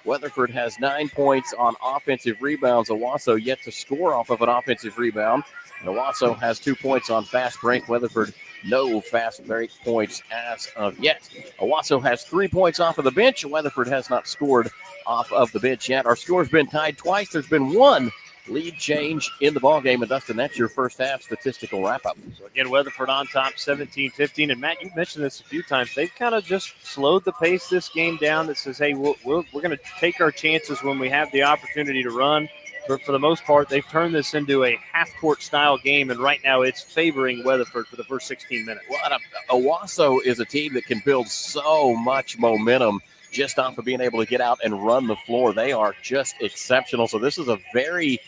D: Weatherford has 9 points on offensive rebounds. Owasso yet to score off of an offensive rebound. And Owasso has 2 points on fast break. Weatherford, no fast break points as of yet. Owasso has 3 points off of the bench. Weatherford has not scored off of the bench yet. Our score's been tied twice. There's been one lead change in the ballgame. And Dustin, that's your first half statistical wrap-up.
C: So again, Weatherford on top 17-15. And Matt, you've mentioned this a few times. They've kind of just slowed the pace this game down that says, hey, we're going to take our chances when we have the opportunity to run. But for the most part, they've turned this into a half-court style game, and right now it's favoring Weatherford for the first 16 minutes.
D: Well, Owasso is a team that can build so much momentum just off of being able to get out and run the floor. They are just exceptional. So this is a very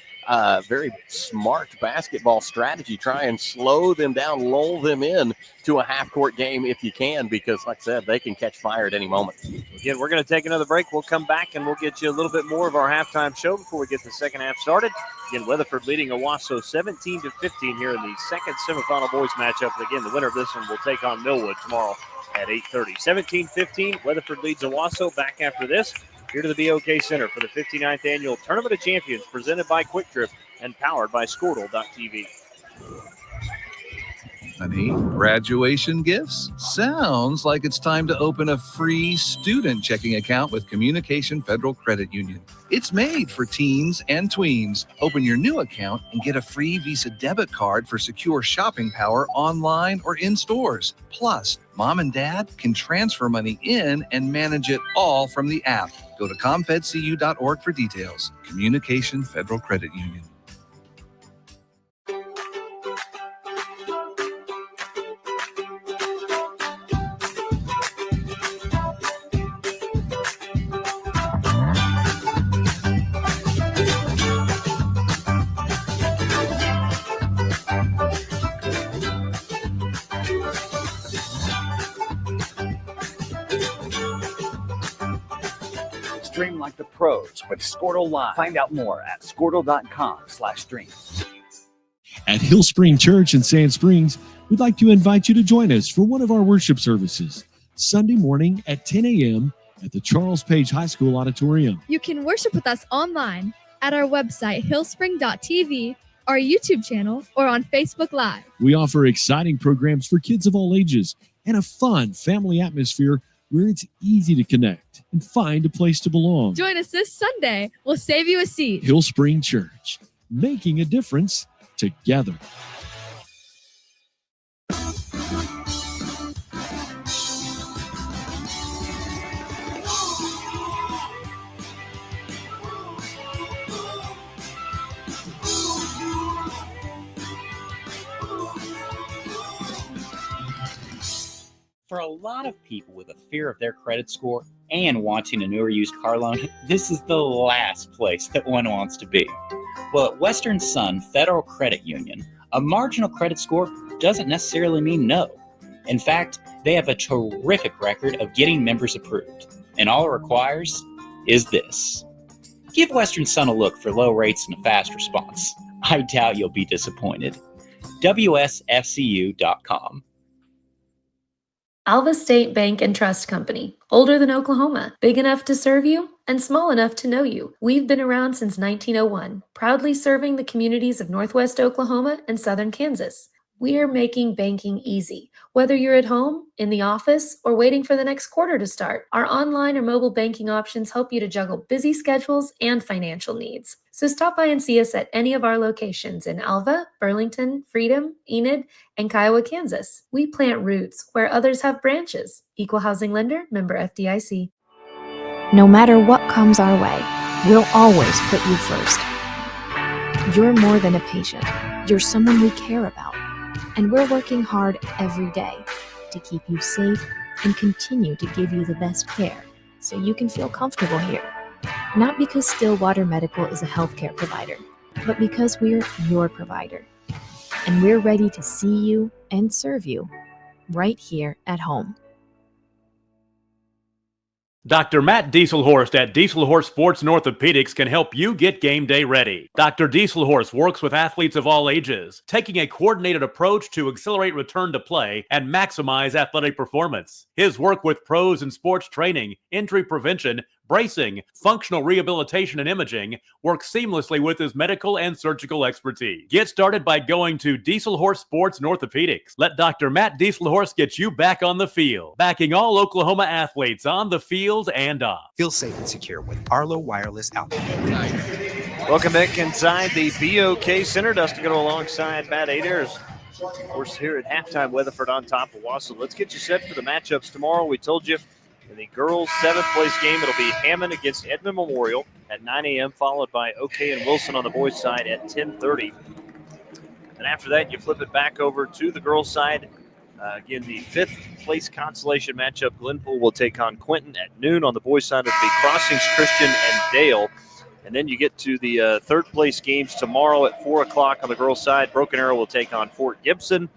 D: smart basketball strategy. Try and slow them down, lull them in to a half-court game if you can, because, like I said, they can catch fire at any moment.
C: Again, we're going to take another break. We'll come back, and we'll get you a little bit more of our halftime show before we get the second half started. Again, Weatherford leading Owasso 17-15 here in the second semifinal boys matchup. And again, the winner of this one will take on Millwood tomorrow at 8:30. 17-15, Weatherford leads Owasso. Back after this, here to the BOK Center for the 59th Annual Tournament of Champions, presented by Quick Trip and powered by Squirtle.tv.
P: Honey, graduation gifts? Sounds like it's time to open a free student checking account with Communication Federal Credit Union. It's made for teens and tweens. Open your new account and get a free Visa debit card for secure shopping power online or in stores. Plus, mom and dad can transfer money in and manage it all from the app. Go to comfedcu.org for details. Communication Federal Credit Union.
Q: Stream like the pros with Squirtle Live. Find out more at squirtle.com/stream.
R: At Hill Spring Church in Sand Springs, we'd like to invite you to join us for one of our worship services, Sunday morning at 10 a.m. at the Charles Page High School Auditorium.
S: You can worship with us online at our website, hillspring.tv, our YouTube channel, or on Facebook Live.
R: We offer exciting programs for kids of all ages and a fun family atmosphere where it's easy to connect and find a place to belong.
S: Join us this Sunday. We'll save you a seat.
R: Hill Spring Church, making a difference together.
T: For a lot of people with a fear of their credit score and wanting a new or used car loan, this is the last place that one wants to be. Well, at Western Sun Federal Credit Union, a marginal credit score doesn't necessarily mean no. In fact, they have a terrific record of getting members approved, and all it requires is this. Give Western Sun a look for low rates and a fast response. I doubt you'll be disappointed. WSFCU.com.
I: Alva State Bank and Trust Company. Older than Oklahoma. Big enough to serve you and small enough to know you. We've been around since 1901, proudly serving the communities of Northwest Oklahoma and Southern Kansas. We're making banking easy. Whether you're at home, in the office, or waiting for the next quarter to start, our online or mobile banking options help you to juggle busy schedules and financial needs. So stop by and see us at any of our locations in Alva, Burlington, Freedom, Enid, and Kiowa, Kansas. We plant roots where others have branches. Equal Housing Lender, member FDIC.
U: No matter what comes our way, we'll always put you first. You're more than a patient. You're someone we care about. And we're working hard every day to keep you safe and continue to give you the best care so you can feel comfortable here. Not because Stillwater Medical is a healthcare provider, but because we're your provider. And we're ready to see you and serve you right here at home.
M: Dr. Matt Dieselhorst at Dieselhorst Sports and Orthopedics can help you get game day ready. Dr. Dieselhorst works with athletes of all ages, taking a coordinated approach to accelerate return to play and maximize athletic performance. His work with pros in sports training, injury prevention, bracing, functional rehabilitation, and imaging works seamlessly with his medical and surgical expertise. Get started by going to Dieselhorst Sports and Orthopedics. Let Dr. Matt Dieselhorst get you back on the field, backing all Oklahoma athletes on the field and off.
A: Feel safe and secure with Arlo Wireless Outdoor.
C: Welcome back inside the BOK Center. Dustin going alongside Matt Aders. Of course, here at halftime, Weatherford on top of Owasso. Let's get you set for the matchups tomorrow. We told you in the girls' 7th place game, it'll be Hammond against Edmond Memorial at 9 a.m., followed by OK and Wilson on the boys' side at 10:30. And after that, you flip it back over to the girls' side. Again, the 5th place consolation matchup, Glenpool will take on Quinton at noon. On the boys' side, it'll be Crossings Christian and Dale. And then you get to the 3rd place games tomorrow at 4 o'clock on the girls' side. Broken Arrow will take on Fort Gibson.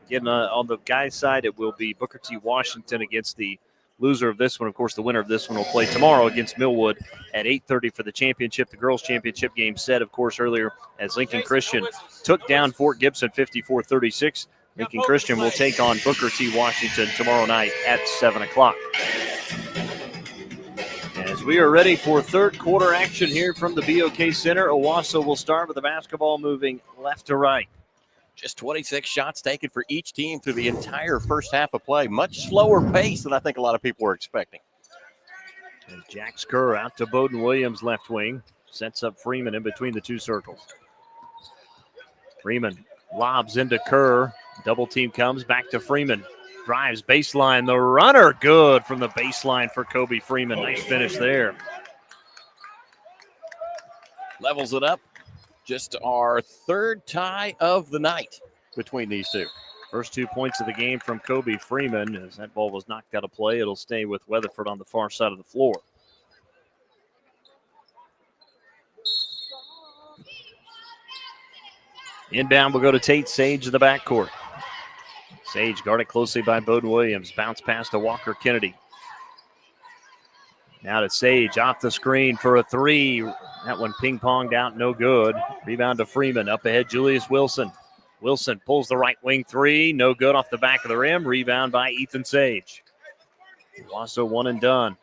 C: Again, on the guys' side, it will be Booker T. Washington against the loser of this one. Of course, the winner of this one will play tomorrow against Millwood at 8:30 for the championship. The girls' championship game set, of course, earlier as Lincoln Christian took down Fort Gibson 54-36. Lincoln Christian will take on Booker T. Washington tomorrow night at 7 o'clock. As we are ready for 3rd quarter action here from the BOK Center, Owasso will start with the basketball moving left to right.
D: Just 26 shots taken for each team through the entire first half of play. Much slower pace than I think a lot of people were expecting.
C: And Jax Kerr out to Bowden Williams, left wing. Sets up Freeman in between the two circles. Freeman lobs into Kerr. Double team comes back to Freeman. Drives baseline. The runner good from the baseline for Kobe Freeman. Nice finish there.
D: Levels it up. Just our 3rd tie of the night between these two.
C: First 2 points of the game from Kobe Freeman. As that ball was knocked out of play, it'll stay with Weatherford on the far side of the floor. Inbound will go to Tate Sage in the backcourt. Sage guarded closely by Bowden Williams. Bounce pass to Walker Kennedy. Now to Sage off the screen for a 3. That one ping-ponged out, no good. Rebound to Freeman. Up ahead, Julius Wilson. Wilson pulls the right wing 3. No good off the back of the rim. Rebound by Ethan Sage. Owasso one and done.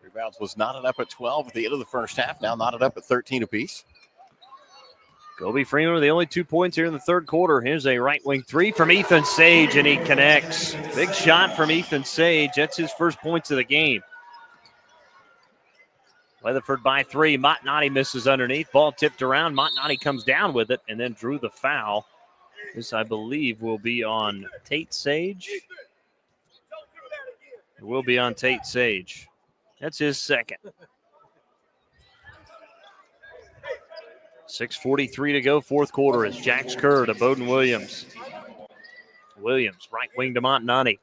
D: Rebounds was knotted up at 12 at the end of the first half. Now knotted up at 13 apiece.
C: Kobe Freeman with the only 2 points here in the 3rd quarter. Here's a right wing 3 from Ethan Sage, and he connects. Big shot from Ethan Sage. That's his first points of the game. Weatherford by 3. Montnati misses underneath. Ball tipped around. Montnati comes down with it and then drew the foul. This, I believe, will be on Tate Sage. It will be on Tate Sage. That's his second. 6:43 to go, 4th quarter. As Jax Kerr to Bowden Williams. Williams, right wing to Montnati.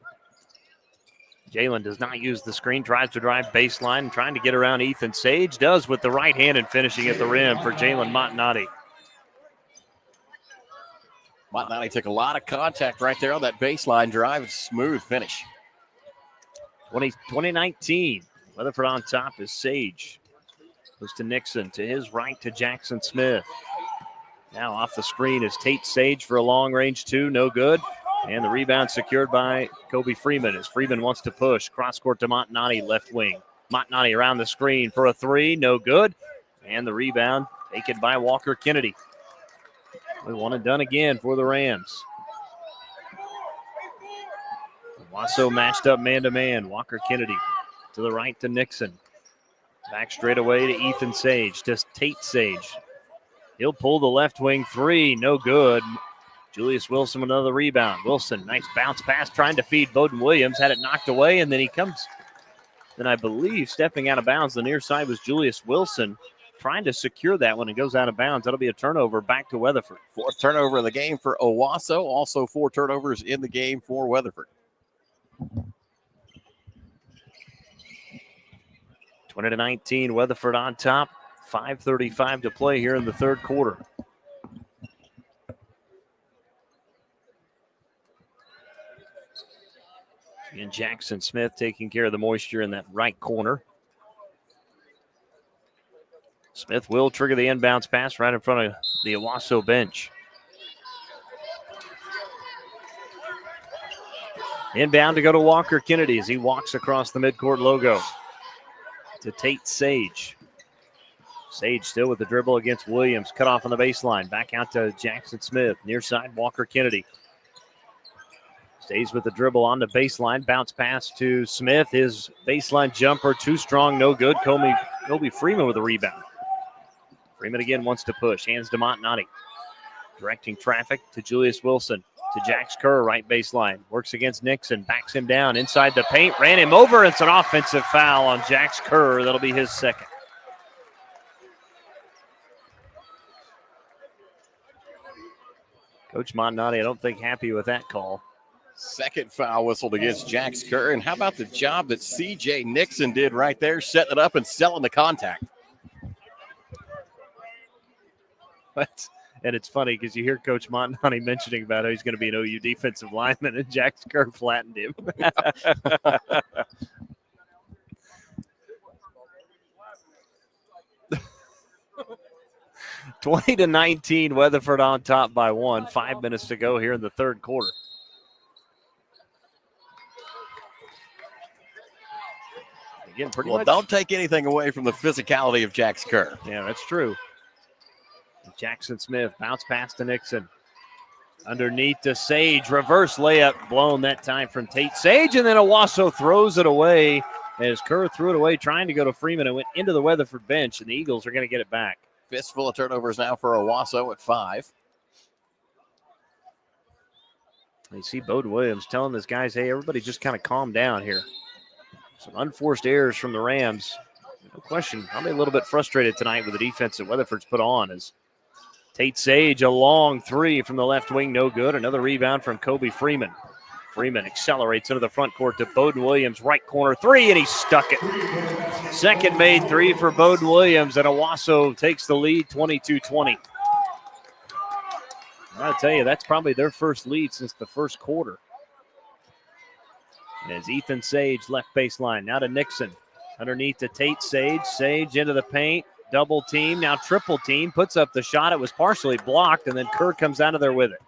C: Jalen does not use the screen, tries to drive baseline, trying to get around Ethan Sage. Does with the right hand and finishing at the rim for Jalen Montnati.
D: Montnati took a lot of contact right there on that baseline drive. Smooth finish.
C: 2019. Weatherford on top is Sage. Goes to Nixon, to his right to Jackson Smith. Now off the screen is Tate Sage for a long range 2, no good. And the rebound secured by Kobe Freeman as Freeman wants to push. Cross court to Montnati, left wing. Montnati around the screen for a 3, no good. And the rebound taken by Walker Kennedy. We one and done again for the Rams. Owasso matched up man-to-man. Walker Kennedy to the right to Nixon. Back straight away to Ethan Sage, to Tate Sage. He'll pull the left wing 3, no good. Julius Wilson with another rebound. Wilson, nice bounce pass, trying to feed Bowden Williams, had it knocked away, and then he comes. Then I believe stepping out of bounds, the near side was Julius Wilson, trying to secure that one and goes out of bounds. That'll be a turnover back to Weatherford.
D: 4th turnover of the game for Owasso. Also 4 turnovers in the game for Weatherford.
C: 20-19, Weatherford on top. 5:35 to play here in the 3rd quarter. And Jackson Smith taking care of the moisture in that right corner. Smith will trigger the inbounds pass right in front of the Owasso bench. Inbound to go to Walker Kennedy as he walks across the midcourt logo to Tate Sage. Sage still with the dribble against Williams. Cut off on the baseline. Back out to Jackson Smith. Near side, Walker Kennedy. Stays with the dribble on the baseline. Bounce pass to Smith. His baseline jumper too strong, no good. Kobe Freeman with a rebound. Freeman again wants to push. Hands to Montanati. Directing traffic to Julius Wilson. To Jax Kerr, right baseline. Works against Nixon. Backs him down inside the paint. Ran him over. It's an offensive foul on Jax Kerr. That'll be his second. Coach Montanati, I don't think happy with that call.
D: Second foul whistled against Jax Kerr. And how about the job that C.J. Nixon did right there, setting it up and selling the contact?
C: And it's funny because you hear Coach Montanati mentioning about how he's going to be an OU defensive lineman, and Jax Kerr flattened him. 20-19, Weatherford on top by 1. 5 minutes to go here in the third quarter. Again, pretty much.
D: Don't take anything away from the physicality of Jax Kerr.
C: Yeah, that's true. Jackson Smith, bounce pass to Nixon. Underneath to Sage, reverse layup blown that time from Tate Sage, and then Owasso throws it away as Kerr threw it away trying to go to Freeman and went into the Weatherford bench, and the Eagles are going to get it back.
D: Fistful of turnovers now for Owasso at 5.
C: You see Bowden Williams telling his guys, hey, everybody just kind of calm down here. Some unforced errors from the Rams. No question, probably a little bit frustrated tonight with the defense that Weatherford's put on as Tate Sage, a long three from the left wing, no good. Another rebound from Kobe Freeman. Freeman accelerates into the front court to Bowden Williams, right corner three, and he stuck it. Second made three for Bowden Williams, and Owasso takes the lead 22-20. I'll tell you, that's probably their first lead since the first quarter. As Ethan Sage left baseline, now to Nixon. Underneath to Tate Sage. Sage into the paint. Double team, now triple team. Puts up the shot. It was partially blocked, and then Kerr comes out of there with it.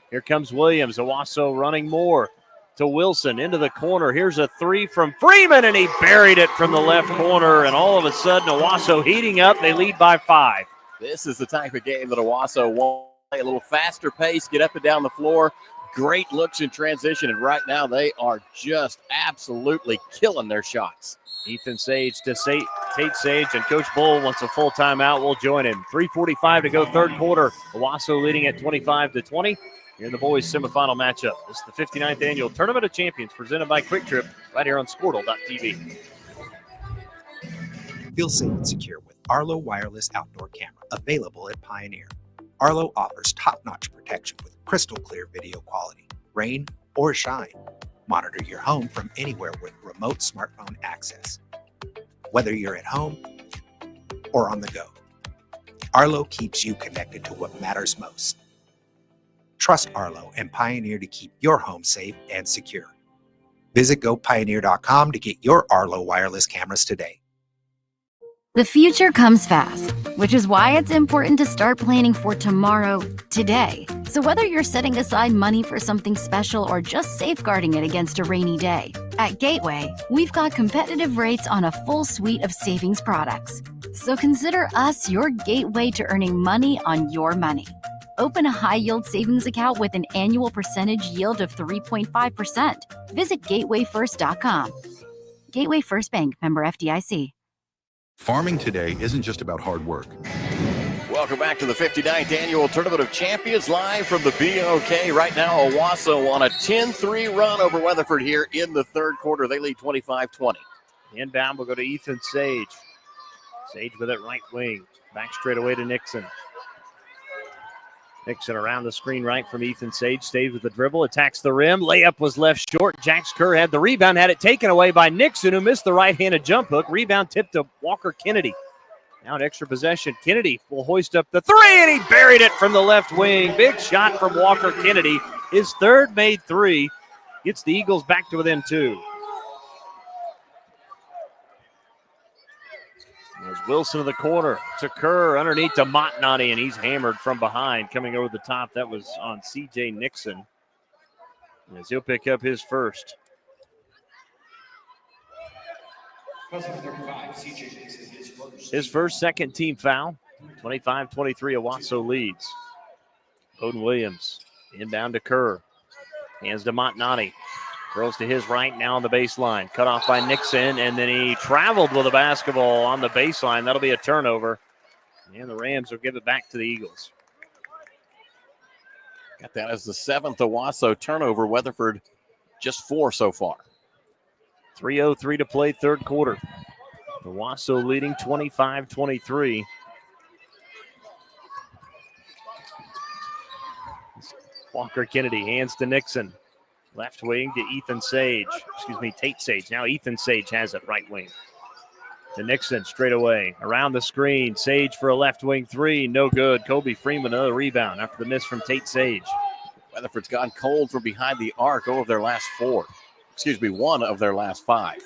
C: Here comes Williams. Owasso running more to Wilson into the corner. Here's a three from Freeman, and he buried it from the left corner. And all of a sudden, Owasso heating up. They lead by 5.
D: This is the type of game that Owasso wants. A little faster pace, get up and down the floor. Great looks in transition, and right now they are just absolutely killing their shots.
C: Ethan Sage to Tate Sage, and Coach Bull wants a full timeout. We'll join him. 3:45 to go, third quarter. Owasso leading at 25-20. Here in the boys' semifinal matchup. This is the 59th annual Tournament of Champions presented by Quick Trip right here on Squirtle.tv.
A: Feel safe and secure with Arlo Wireless Outdoor Camera, available at Pioneer. Arlo offers top-notch protection with crystal clear video quality, rain or shine. Monitor your home from anywhere with remote smartphone access, whether you're at home or on the go. Arlo keeps you connected to what matters most. Trust Arlo and Pioneer to keep your home safe and secure. Visit gopioneer.com to get your Arlo wireless cameras today.
B: The future comes fast, which is why it's important to start planning for tomorrow, today. So whether you're setting aside money for something special or just safeguarding it against a rainy day, at Gateway, we've got competitive rates on a full suite of savings products. So consider us your gateway to earning money on your money. Open a high-yield savings account with an annual percentage yield of 3.5%. Visit gatewayfirst.com. Gateway First Bank, member FDIC.
V: Farming today isn't just about hard work.
D: Welcome back to the 59th Annual Tournament of Champions, live from the BOK. Right now, Owasso on a 10-3 run over Weatherford here in the third quarter. They lead 25-20.
C: Inbound will go to Ethan Sage. Sage with it right wing. Back straight away to Nixon. Nixon around the screen right from Ethan Sage. Stays with the dribble. Attacks the rim. Layup was left short. Jax Kerr had the rebound. Had it taken away by Nixon, who missed the right-handed jump hook. Rebound tipped to Walker Kennedy. Now an extra possession. Kennedy will hoist up the three, and he buried it from the left wing. Big shot from Walker Kennedy. His third made three. Gets the Eagles back to within 2. There's Wilson to the corner to Kerr underneath to Montnani, and he's hammered from behind. Coming over the top, that was on C.J. Nixon, as he'll pick up his first. His first second team foul. 25-23, Owasso leads. Bowden Williams inbound to Kerr. Hands to Montnani. Throws to his right, now on the baseline. Cut off by Nixon, and then he traveled with a basketball on the baseline. That'll be a turnover. And the Rams will give it back to the Eagles.
D: Got that as the 7th Owasso turnover. Weatherford just 4 so far.
C: 3:03 to play, third quarter. Owasso leading 25-23. Walker Kennedy hands to Nixon. Left wing to Ethan Sage. Tate Sage. Now Ethan Sage has it right wing. To Nixon straight away. Around the screen. Sage for a left wing 3. No good. Kobe Freeman another rebound after the miss from Tate Sage.
D: Weatherford's gone cold from behind the arc over their last 4. One of their last 5.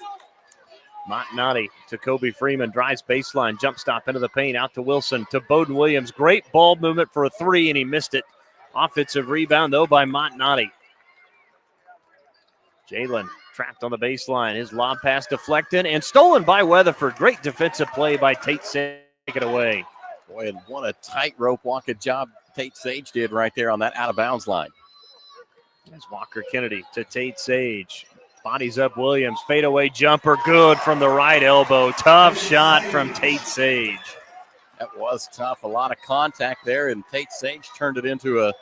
C: Montnani to Kobe Freeman. Drives baseline. Jump stop into the paint. Out to Wilson. To Bowden Williams. Great ball movement for a 3, and he missed it. Offensive rebound, though, by Montnani. Jalen trapped on the baseline. His lob pass deflected and stolen by Weatherford. Great defensive play by Tate Sage. Take it away.
D: Boy, and what a tightrope walking job Tate Sage did right there on that out-of-bounds line.
C: There's Walker Kennedy to Tate Sage. Bodies up Williams. Fadeaway jumper. Good from the right elbow. Tough shot from Tate Sage.
D: That was tough. A lot of contact there, and Tate Sage turned it into a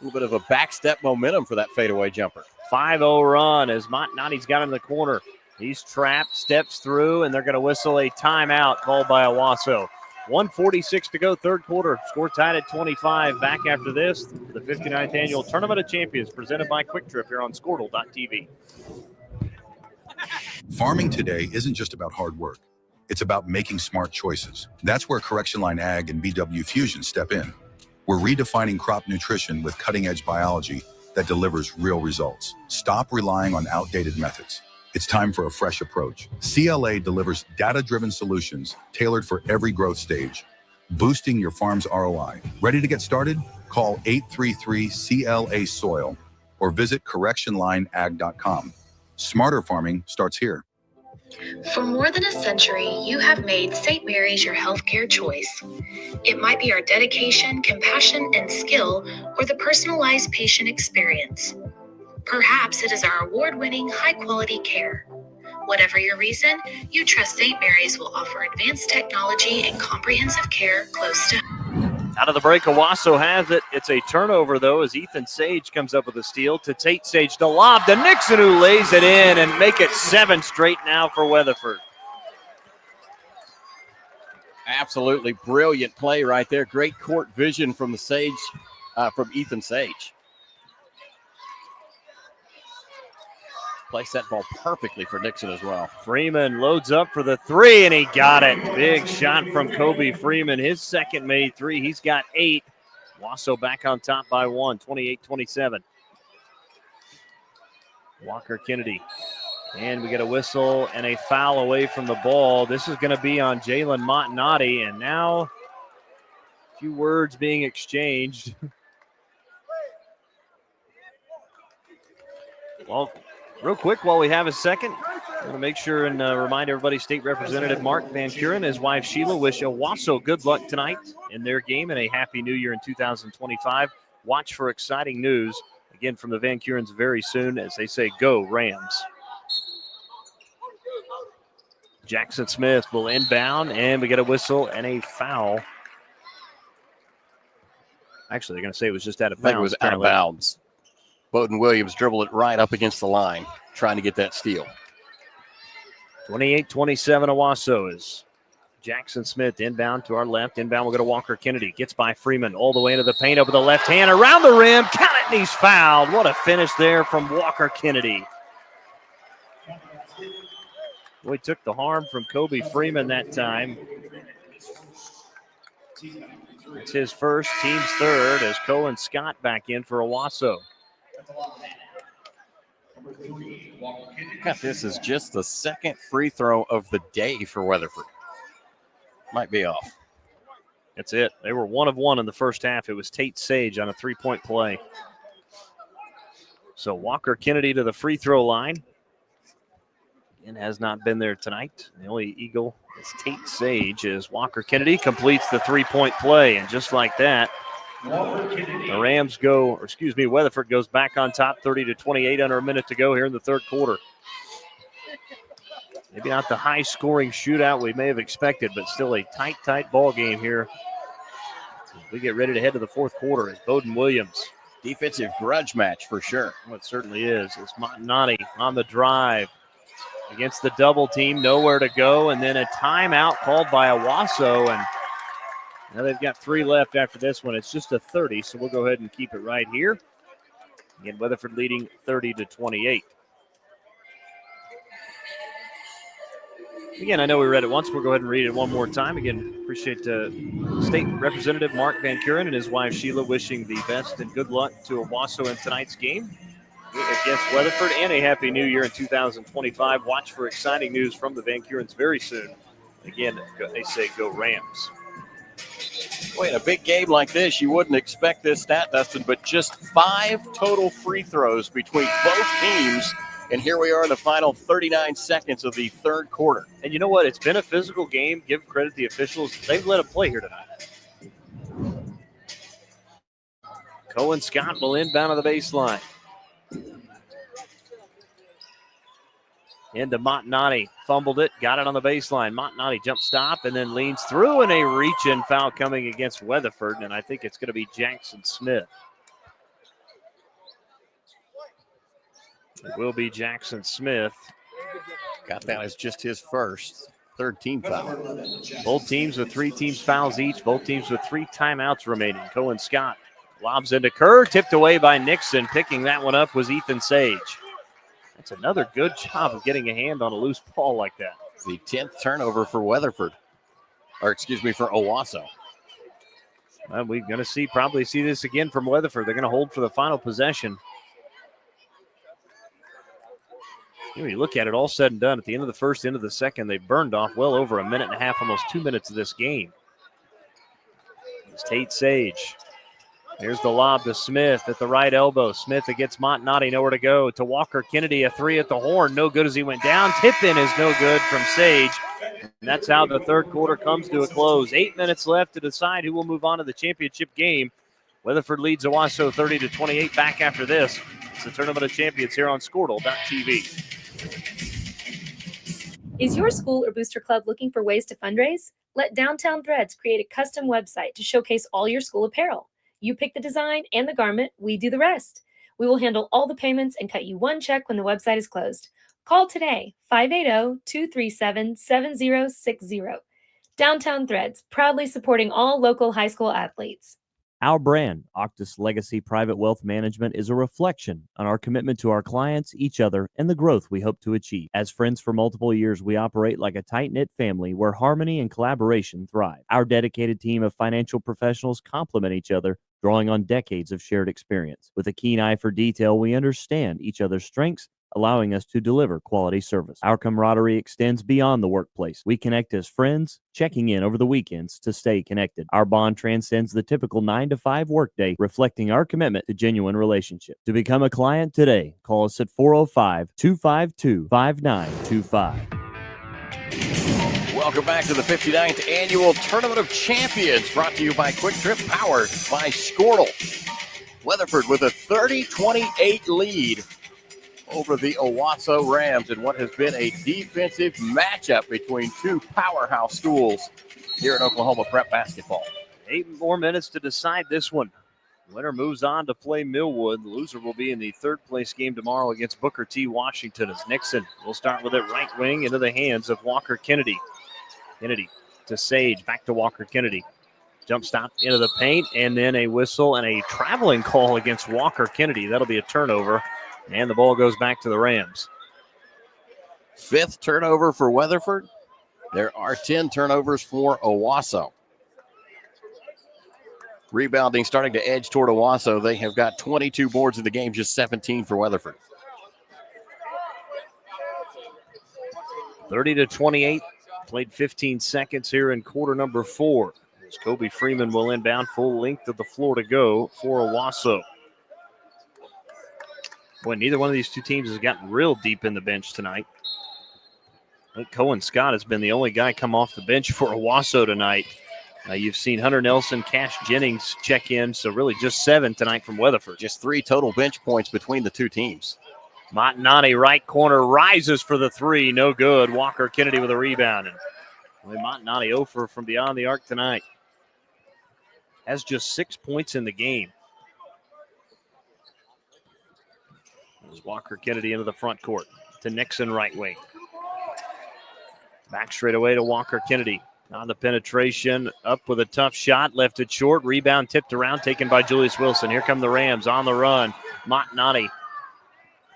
D: little bit of a backstep momentum for that fadeaway jumper.
C: 5-0 run as Montnani's got him in the corner. He's trapped, steps through, and they're going to whistle a timeout called by Owasso. 1:46 to go, third quarter. Score tied at 25. Back after this, the 59th Annual Tournament of Champions presented by Quick Trip here on Squirtle.tv.
V: Farming today isn't just about hard work. It's about making smart choices. That's where Correction Line Ag and BW Fusion step in. We're redefining crop nutrition with cutting-edge biology that delivers real results. Stop relying on outdated methods. It's time for a fresh approach. CLA delivers data-driven solutions tailored for every growth stage, boosting your farm's ROI. Ready to get started? Call 833-CLA-SOIL or visit correctionlineag.com. Smarter farming starts here.
E: For more than a century, you have made St. Mary's your healthcare choice. It might be our dedication, compassion, and skill, or the personalized patient experience. Perhaps it is our award-winning, high-quality care. Whatever your reason, you trust St. Mary's will offer advanced technology and comprehensive care close to home.
C: Out of the break, Owasso has it. It's a turnover, though, as Ethan Sage comes up with a steal to Tate Sage to lob to Nixon, who lays it in and make it 7 straight now for Weatherford.
D: Absolutely brilliant play right there. Great court vision from from Ethan Sage. Placed that ball perfectly for Nixon as well.
C: Freeman loads up for the 3, and he got it. Big shot from Kobe Freeman. His second made 3. He's got 8. Owasso back on top by 1, 28-27. Walker Kennedy. And we get a whistle and a foul away from the ball. This is going to be on Jalen Montnani, and now a few words being exchanged. Well, real quick, while we have a second, I want to make sure and remind everybody, State Representative Mark Van Kuren and his wife Sheila wish Owasso good luck tonight in their game and a happy new year in 2025. Watch for exciting news, again, from the Van Kurens very soon as they say, go Rams. Jackson Smith will inbound, and we get a whistle and a foul. Actually, they're going to say it was just out of bounds.
D: I think it was out of bounds. Bowden Williams dribbled it right up against the line, trying to get that steal.
C: 28-27 Owasso is Jackson Smith inbound to our left. Inbound will go to Walker Kennedy. Gets by Freeman all the way into the paint over the left hand. Around the rim. Count it, and he's fouled. What a finish there from Walker Kennedy. Boy, took the harm from Kobe Freeman that time. It's his first, team's third, as Cohen Scott back in for Owasso.
D: Got this is just the second free throw of the day for Weatherford. Might be off.
C: That's it. They were 1 of 1 in the first half. It was Tate Sage on a 3-point play. So Walker Kennedy to the free throw line. And has not been there tonight. The only Eagle is Tate Sage as Walker Kennedy completes the 3-point play. And just like that, the Rams Weatherford goes back on top 30-28 under a minute to go here in the third quarter. Maybe not the high-scoring shootout we may have expected, but still a tight ball game here. We get ready to head to the fourth quarter as Bowden Williams.
D: Defensive grudge match for sure.
C: Well, it certainly is. It's Montanati on the drive against the double team, nowhere to go, and then a timeout called by Owasso, and now they've got 3 left after this one. It's just a 30, so we'll go ahead and keep it right here. Again, Weatherford leading 30-28. Again, I know we read it once. We'll go ahead and read it one more time. Again, appreciate State Representative Mark Van Kuren and his wife Sheila wishing the best and good luck to Owasso in tonight's game against Weatherford, and a Happy New Year in 2025. Watch for exciting news from the Van Kurens very soon. Again, they say go Rams.
D: Boy, in a big game like this, you wouldn't expect this stat, Dustin, but just 5 total free throws between both teams. And here we are in the final 39 seconds of the third quarter.
C: And you know what? It's been a physical game. Give credit to the officials. They've let it play here tonight. Cohen Scott will inbound on the baseline. Into Montanati. Fumbled it. Got it on the baseline. Montanati jump stop and then leans through, and a reach-in foul coming against Weatherford. And I think it's going to be Jackson Smith. It will be Jackson Smith.
D: Got that as just his first. Third team foul.
C: Both teams with 3 teams fouls each. Both teams with 3 timeouts remaining. Cohen Scott lobs into Kerr. Tipped away by Nixon. Picking that one up was Ethan Sage. That's another good job of getting a hand on a loose ball like that.
D: The 10th turnover for Weatherford. For Owasso.
C: We're going to probably see this again from Weatherford. They're going to hold for the final possession. When you look at it, all said and done, at the end of the first, end of the second, they burned off well over a minute and a half, almost 2 minutes of this game. It's Tate Sage. Here's the lob to Smith at the right elbow. Smith against Montanati, nowhere to go. To Walker Kennedy, a 3 at the horn. No good as he went down. Tip-in is no good from Sage. And that's how the third quarter comes to a close. 8 minutes left to decide who will move on to the championship game. Weatherford leads Owasso 30-28. Back after this. It's the Tournament of Champions here on Squirtle.tv.
I: Is your school or booster club looking for ways to fundraise? Let Downtown Threads create a custom website to showcase all your school apparel. You pick the design and the garment, we do the rest. We will handle all the payments and cut you one check when the website is closed. Call today, 580-237-7060. Downtown Threads, proudly supporting all local high school athletes.
F: Our brand, Octus Legacy Private Wealth Management, is a reflection on our commitment to our clients, each other, and the growth we hope to achieve. As friends for multiple years, we operate like a tight-knit family where harmony and collaboration thrive. Our dedicated team of financial professionals complement each other, drawing on decades of shared experience. With a keen eye for detail, we understand each other's strengths, allowing us to deliver quality service. Our camaraderie extends beyond the workplace. We connect as friends, checking in over the weekends to stay connected. Our bond transcends the typical 9-to-5 workday, reflecting our commitment to genuine relationship. To become a client today, call us at 405-252-5925.
D: Welcome back to the 59th Annual Tournament of Champions, brought to you by Quick Trip, powered by Squirtle. Weatherford with a 30-28 lead over the Owasso Rams in what has been a defensive matchup between two powerhouse schools here in Oklahoma prep basketball.
C: 8 more minutes to decide this one. The winner moves on to play Millwood. The loser will be in the third-place game tomorrow against Booker T. Washington as Nixon will start with it right wing into the hands of Walker Kennedy. Kennedy to Sage, back to Walker Kennedy. Jump stop into the paint, and then a whistle and a traveling call against Walker Kennedy. That'll be a turnover. And the ball goes back to the Rams.
D: 5th turnover for Weatherford. There are 10 turnovers for Owasso. Rebounding starting to edge toward Owasso. They have got 22 boards in the game, just 17 for Weatherford.
C: 30-28. Played 15 seconds here in quarter number 4. As Kobe Freeman will inbound, full length of the floor to go for Owasso. Boy, neither one of these two teams has gotten real deep in the bench tonight. I think Cohen Scott has been the only guy come off the bench for Owasso tonight. You've seen Hunter Nelson, Cash Jennings check in, so really just 7 tonight from Weatherford.
D: Just 3 total bench points between the two teams.
C: Montanani, right corner, rises for the 3, no good. Walker Kennedy with a rebound. And Montanani 0 from beyond the arc tonight. Has just 6 points in the game. There's Walker Kennedy into the front court to Nixon right wing. Back straight away to Walker Kennedy. On the penetration, up with a tough shot, left it short, rebound tipped around, taken by Julius Wilson. Here come the Rams on the run. Montanani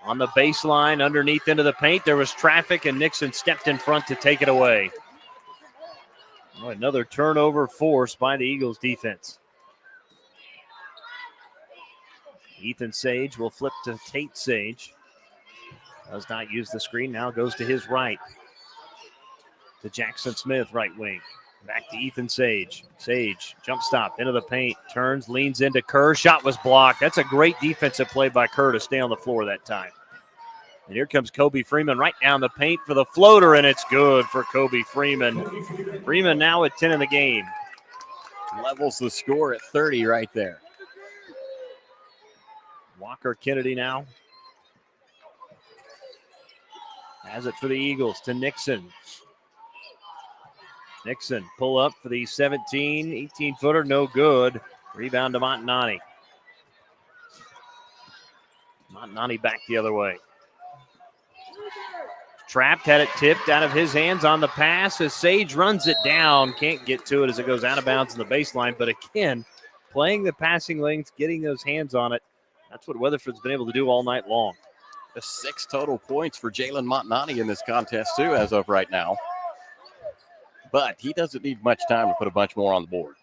C: on the baseline, underneath into the paint. There was traffic, and Nixon stepped in front to take it away. Oh, another turnover forced by the Eagles defense. Ethan Sage will flip to Tate Sage. Does not use the screen, now goes to his right. To Jackson Smith, right wing. Back to Ethan Sage. Sage, jump stop, into the paint, turns, leans into Kerr. Shot was blocked. That's a great defensive play by Kerr to stay on the floor that time. And here comes Kobe Freeman right down the paint for the floater, and it's good for Kobe Freeman. Freeman now at 10 in the game.
D: Levels the score at 30 right there.
C: Walker Kennedy now has it for the Eagles to Nixon. Nixon pull up for the 18-footer, no good. Rebound to Montanani. Montanani back the other way. Trapped, had it tipped out of his hands on the pass as Sage runs it down. Can't get to it as it goes out of bounds in the baseline. But again, playing the passing lanes, getting those hands on it, that's what Weatherford's been able to do all night long.
D: Just 6 total points for Jalen Montanani in this contest, too, as of right now. But he doesn't need much time to put a bunch more on the board.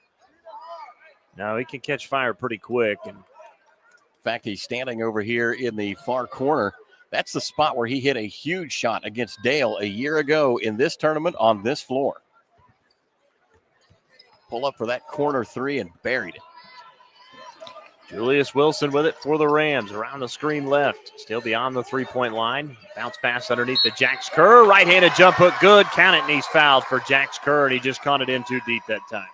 C: No, he can catch fire pretty quick. And
D: in fact, he's standing over here in the far corner. That's the spot where he hit a huge shot against Dale a year ago in this tournament on this floor. Pull up for that corner 3 and buried it.
C: Julius Wilson with it for the Rams. Around the screen left. Still beyond the three-point line. Bounce pass underneath to Jax Kerr. Right-handed jump hook. Good. Count it, and he's fouled for Jax Kerr, and he just caught it in too deep that time.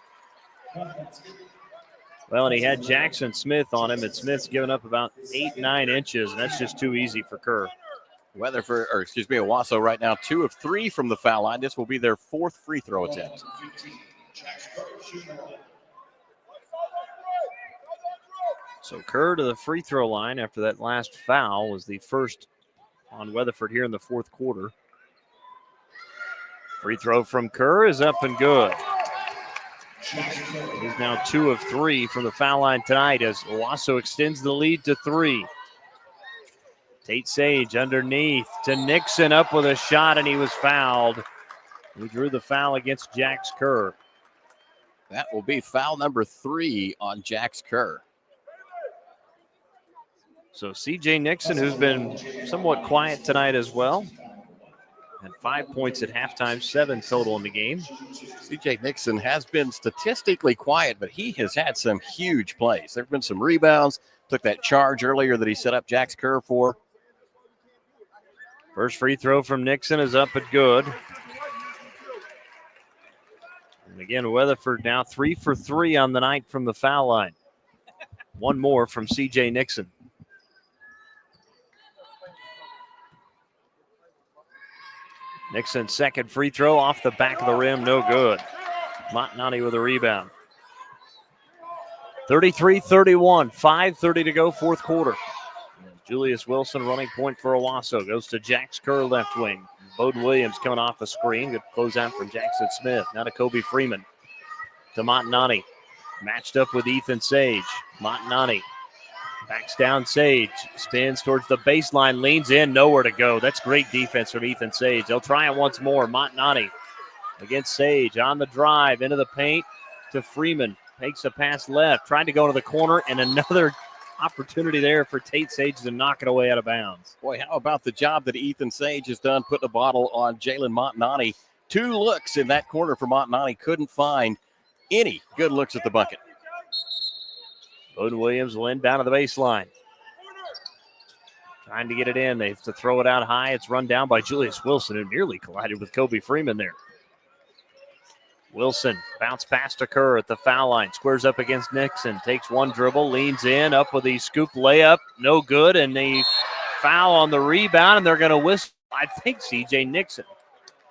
C: Well, and he had Jackson Smith on him, and Smith's given up about 8-9 inches, and that's just too easy for Kerr.
D: Owasso right now 2 of 3 from the foul line. This will be their 4th free throw attempt.
C: So Kerr to the free throw line after that last foul was the first on Weatherford here in the 4th quarter. Free throw from Kerr is up and good. He's now 2 of 3 from the foul line tonight as Owasso extends the lead to 3. Tate Sage underneath to Nixon, up with a shot, and he was fouled. He drew the foul against Jax Kerr.
D: That will be foul number 3 on Jax Kerr.
C: So C.J. Nixon, who's been somewhat quiet tonight as well, had 5 points at halftime, 7 total in the game.
D: C.J. Nixon has been statistically quiet, but he has had some huge plays. There have been some rebounds, took that charge earlier that he set up Jax Kerr for.
C: First free throw from Nixon is up and good. And again, Weatherford now 3 for 3 on the night from the foul line. One more from C.J. Nixon. Nixon's second free throw off the back of the rim, no good. Montanani with a rebound. 33-31, 5:30 to go, 4th quarter. Julius Wilson running point for Owasso. Goes to Jax Kerr, left wing. Bowden Williams coming off the screen. Good closeout from Jackson Smith. Now to Kobe Freeman. To Montanani. Matched up with Ethan Sage. Montanani backs down Sage. Spins towards the baseline. Leans in. Nowhere to go. That's great defense from Ethan Sage. They'll try it once more. Montanani against Sage on the drive. Into the paint to Freeman. Takes a pass left. Trying to go to the corner. And another opportunity there for Tate Sage to knock it away out of bounds.
D: Boy, how about the job that Ethan Sage has done putting a bottle on Jalen Montanati? 2 looks in that corner for Montanati. Couldn't find any good looks at the bucket.
C: Bowden Williams will inbound to the baseline. Trying to get it in. They have to throw it out high. It's run down by Julius Wilson, who nearly collided with Kobe Freeman there. Wilson bounce pass to Kerr at the foul line. Squares up against Nixon. Takes one dribble, leans in, up with the scoop layup. No good, and the foul on the rebound, and they're going to whistle, I think, C.J. Nixon.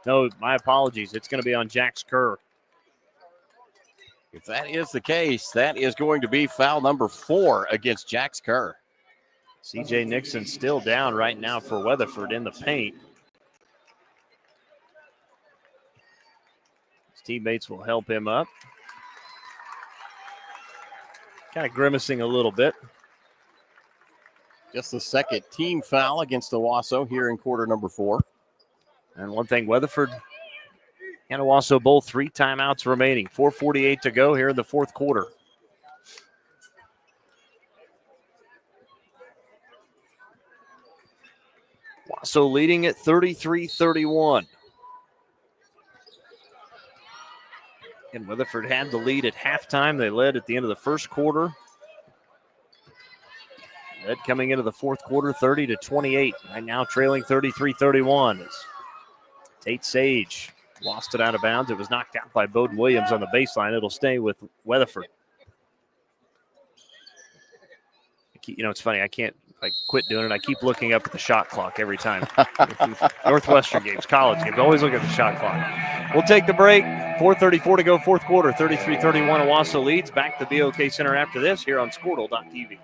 C: No, my apologies. It's going to be on Jax Kerr.
D: If that is the case, that is going to be foul number 4 against Jax Kerr.
C: C.J. Nixon still down right now for Weatherford in the paint. His teammates will help him up. Kind of grimacing a little bit.
D: Just the second team foul against Owasso here in quarter number 4.
C: And one thing, Weatherford and Owasso both 3 timeouts remaining. 4:48 to go here in the fourth quarter. Owasso leading at 33-31. And Weatherford had the lead at halftime. They led at the end of the first quarter. Led coming into the fourth quarter, 30-28. Right now trailing 33-31. Tate Sage lost it out of bounds. It was knocked out by Bowden Williams on the baseline. It'll stay with Weatherford. You know, it's funny. I can't quit doing it. I keep looking up at the shot clock every time. Northwestern games, college games, always look at the shot clock. We'll take the break. 4:34 to go, fourth quarter. 33-31. Owasso leads. Back to the BOK Center after this here on Squirtle.tv.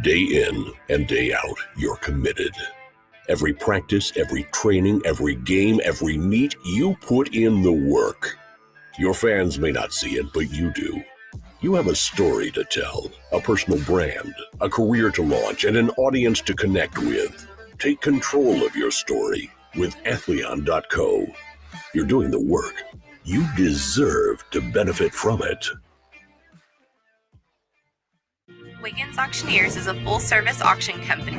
G: Day in and day out, you're committed. Every practice, every training, every game, every meet, you put in the work. Your fans may not see it, but you do. You have a story to tell, a personal brand, a career to launch, and an audience to connect with. Take control of your story with Athleon.co. You're doing the work. You deserve to benefit from it.
H: Wiggins Auctioneers is a full-service auction company.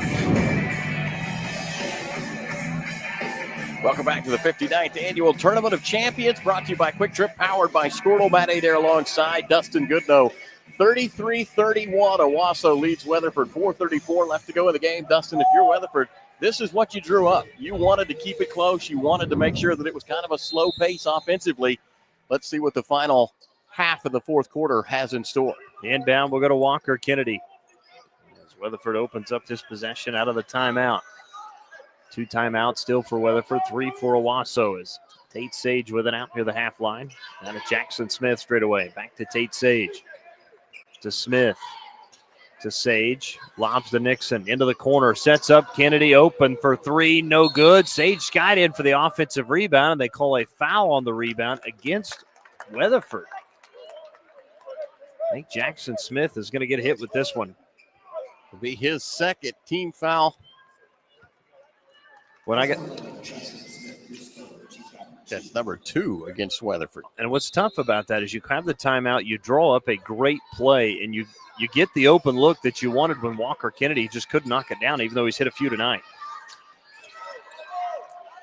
D: Welcome back to the 59th Annual Tournament of Champions, brought to you by Quick Trip, powered by Squirtle. Matt A there alongside Dustin Goodnow. 33-31, Owasso leads Weatherford. 4:34 left to go in the game. Dustin, if you're Weatherford, this is what you drew up. You wanted to keep it close. You wanted to make sure that it was kind of a slow pace offensively. Let's see what the final half of the fourth quarter has in store.
C: Inbound, we'll go to Walker Kennedy. As Weatherford opens up this possession out of the timeout. 2 timeouts still for Weatherford, 3 for Owasso. As Tate Sage with it out near the half line. Down to Jackson Smith straight away. Back to Tate Sage. To Smith. To Sage. Lobs to Nixon. Into the corner. Sets up Kennedy open for 3. No good. Sage skied in for the offensive rebound. And they call a foul on the rebound against Weatherford. I think Jackson Smith is going to get hit with this one.
D: It'll be his second team foul. That's number 2 against Weatherford.
C: And what's tough about that is you have the timeout, you draw up a great play, and you get the open look that you wanted when Walker Kennedy just couldn't knock it down, even though he's hit a few tonight.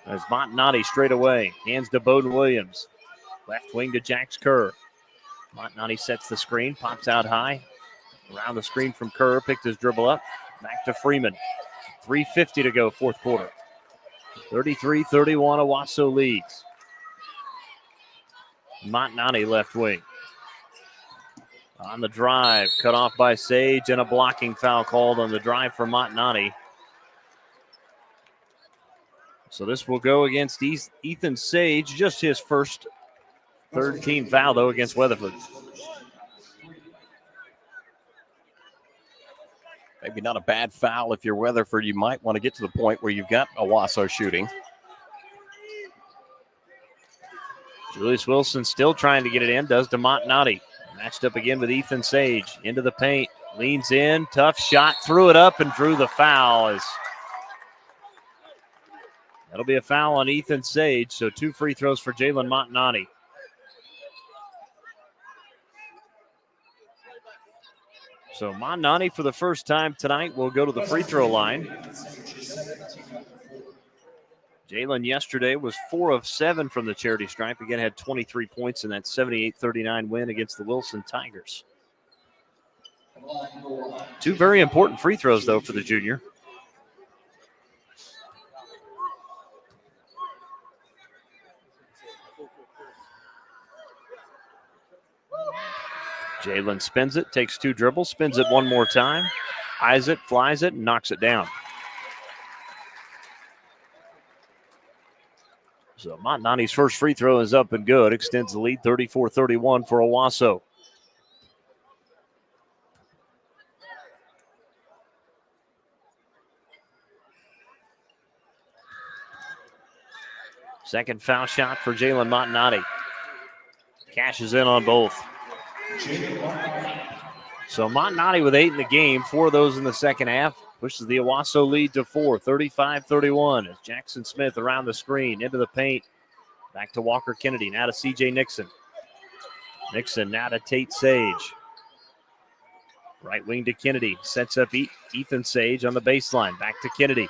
C: As Montanati straight away, hands to Bowden Williams. Left wing to Jax Kerr. Montanati sets the screen, pops out high. Around the screen from Kerr, picked his dribble up. Back to Freeman. 3:50 to go, fourth quarter. 33-31, Owasso leads. Montanati left wing. On the drive, cut off by Sage, and a blocking foul called on the drive for Montanati. So this will go against Ethan Sage, just his first third-team foul, though, against Weatherford.
D: Maybe not a bad foul if you're Weatherford. You might want to get to the point where you've got Owasso shooting.
C: Julius Wilson still trying to get it in, does to Montanati. Matched up again with Ethan Sage. Into the paint, leans in, tough shot, threw it up and drew the foul. That'll be a foul on Ethan Sage, so 2 free throws for Jalen Montanati. So Montnani for the first time tonight will go to the free throw line. Jalen yesterday was 4 of 7 from the charity stripe. Again, had 23 points in that 78-39 win against the Wilson Tigers. 2 very important free throws, though, for the junior. Jalen spins it, takes 2 dribbles, spins it one more time, eyes it, flies it, and knocks it down. So Montnani's first free throw is up and good. Extends the lead 34-31 for Owasso. Second foul shot for Jalen Montnani. Cashes in on both. So Montnani with 8 in the game, 4 of those in the second half. Pushes the Owasso lead to 4, 35-31. As Jackson Smith around the screen, into the paint. Back to Walker Kennedy, now to C.J. Nixon. Nixon now to Tate Sage. Right wing to Kennedy, sets up Ethan Sage on the baseline. Back to Kennedy.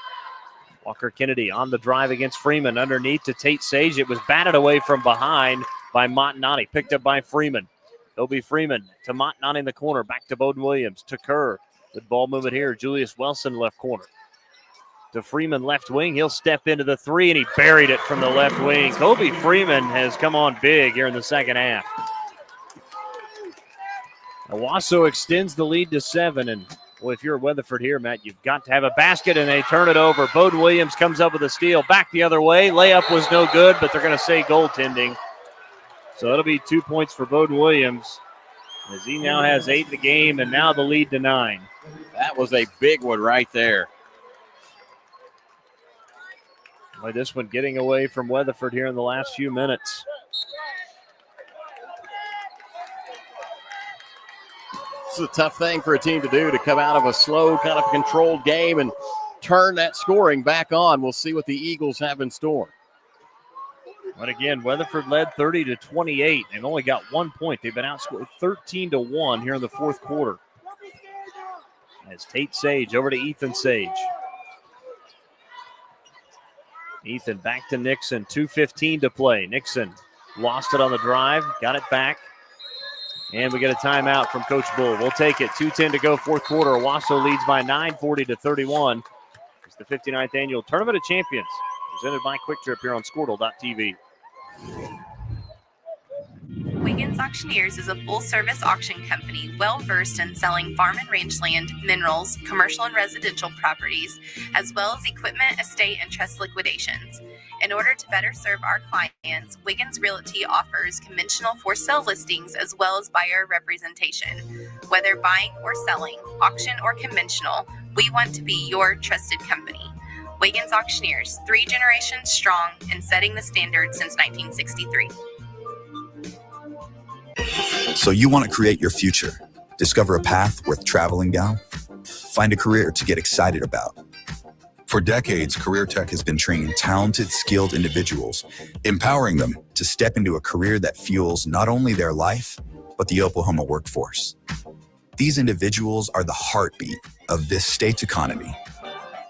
C: Walker Kennedy on the drive against Freeman. Underneath to Tate Sage. It was batted away from behind by Montnani. Picked up by Freeman. It'll be Freeman to Montnani in the corner. Back to Bowden Williams. To Kerr. Good ball movement here. Julius Wilson left corner. To Freeman left wing. He'll step into the 3, and he buried it from the left wing. Kobe Freeman has come on big here in the second half. Owasso extends the lead to 7, and well, if you're Weatherford here, Matt, you've got to have a basket, and they turn it over. Bowden Williams comes up with a steal. Back the other way. Layup was no good, but they're going to say goaltending. So it'll be 2 points for Bowden Williams, as he now has 8 in the game, and now the lead to 9.
D: That was a big one right there.
C: Boy, this one getting away from Weatherford here in the last few minutes.
D: This is a tough thing for a team to do, to come out of a slow, kind of controlled game and turn that scoring back on. We'll see what the Eagles have in store.
C: But again, Weatherford led 30-28. They've only got 1 point. They've been outscored 13-1 here in the fourth quarter. As Tate Sage over to Ethan Sage. Ethan back to Nixon. 2:15 to play. Nixon lost it on the drive, got it back. And we get a timeout from Coach Bull. We'll take it. 2:10 to go, fourth quarter. Owasso leads by 9, 40-31. It's the 59th annual Tournament of Champions, presented by Quick Trip here on Squirtle.tv.
H: Wiggins Auctioneers is a full-service auction company well-versed in selling farm and rangeland, minerals, commercial and residential properties, as well as equipment, estate, and trust liquidations. In order to better serve our clients, Wiggins Realty offers conventional for-sale listings as well as buyer representation. Whether buying or selling, auction or conventional, we want to be your trusted company. Wiggins Auctioneers, 3 generations strong and setting the standard since 1963.
J: So you want to create your future, discover a path worth traveling down, find a career to get excited about.
V: For decades, Career Tech has been training talented, skilled individuals, empowering them to step into a career that fuels not only their life, but the Oklahoma workforce. These individuals are the heartbeat of this state's economy.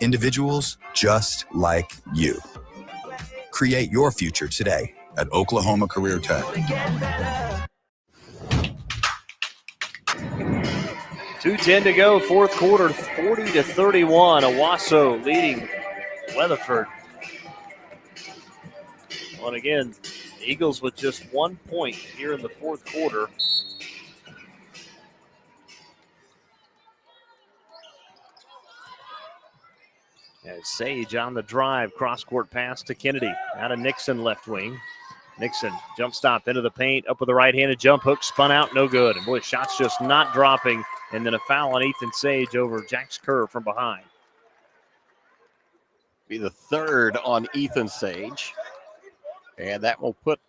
V: Individuals just like you. Create your future today at Oklahoma Career Tech.
C: 2:10 to go, fourth quarter, 40-31. Owasso leading Weatherford. Well, and again, the Eagles with just 1 point here in the fourth quarter. As Sage on the drive, cross-court pass to Kennedy. Out of Nixon left wing. Nixon, jump stop into the paint, up with the right-handed jump hook, spun out, no good. And boy, shots just not dropping. And then a foul on Ethan Sage over Jax Kerr from behind.
D: Be the third on Ethan Sage. And that will put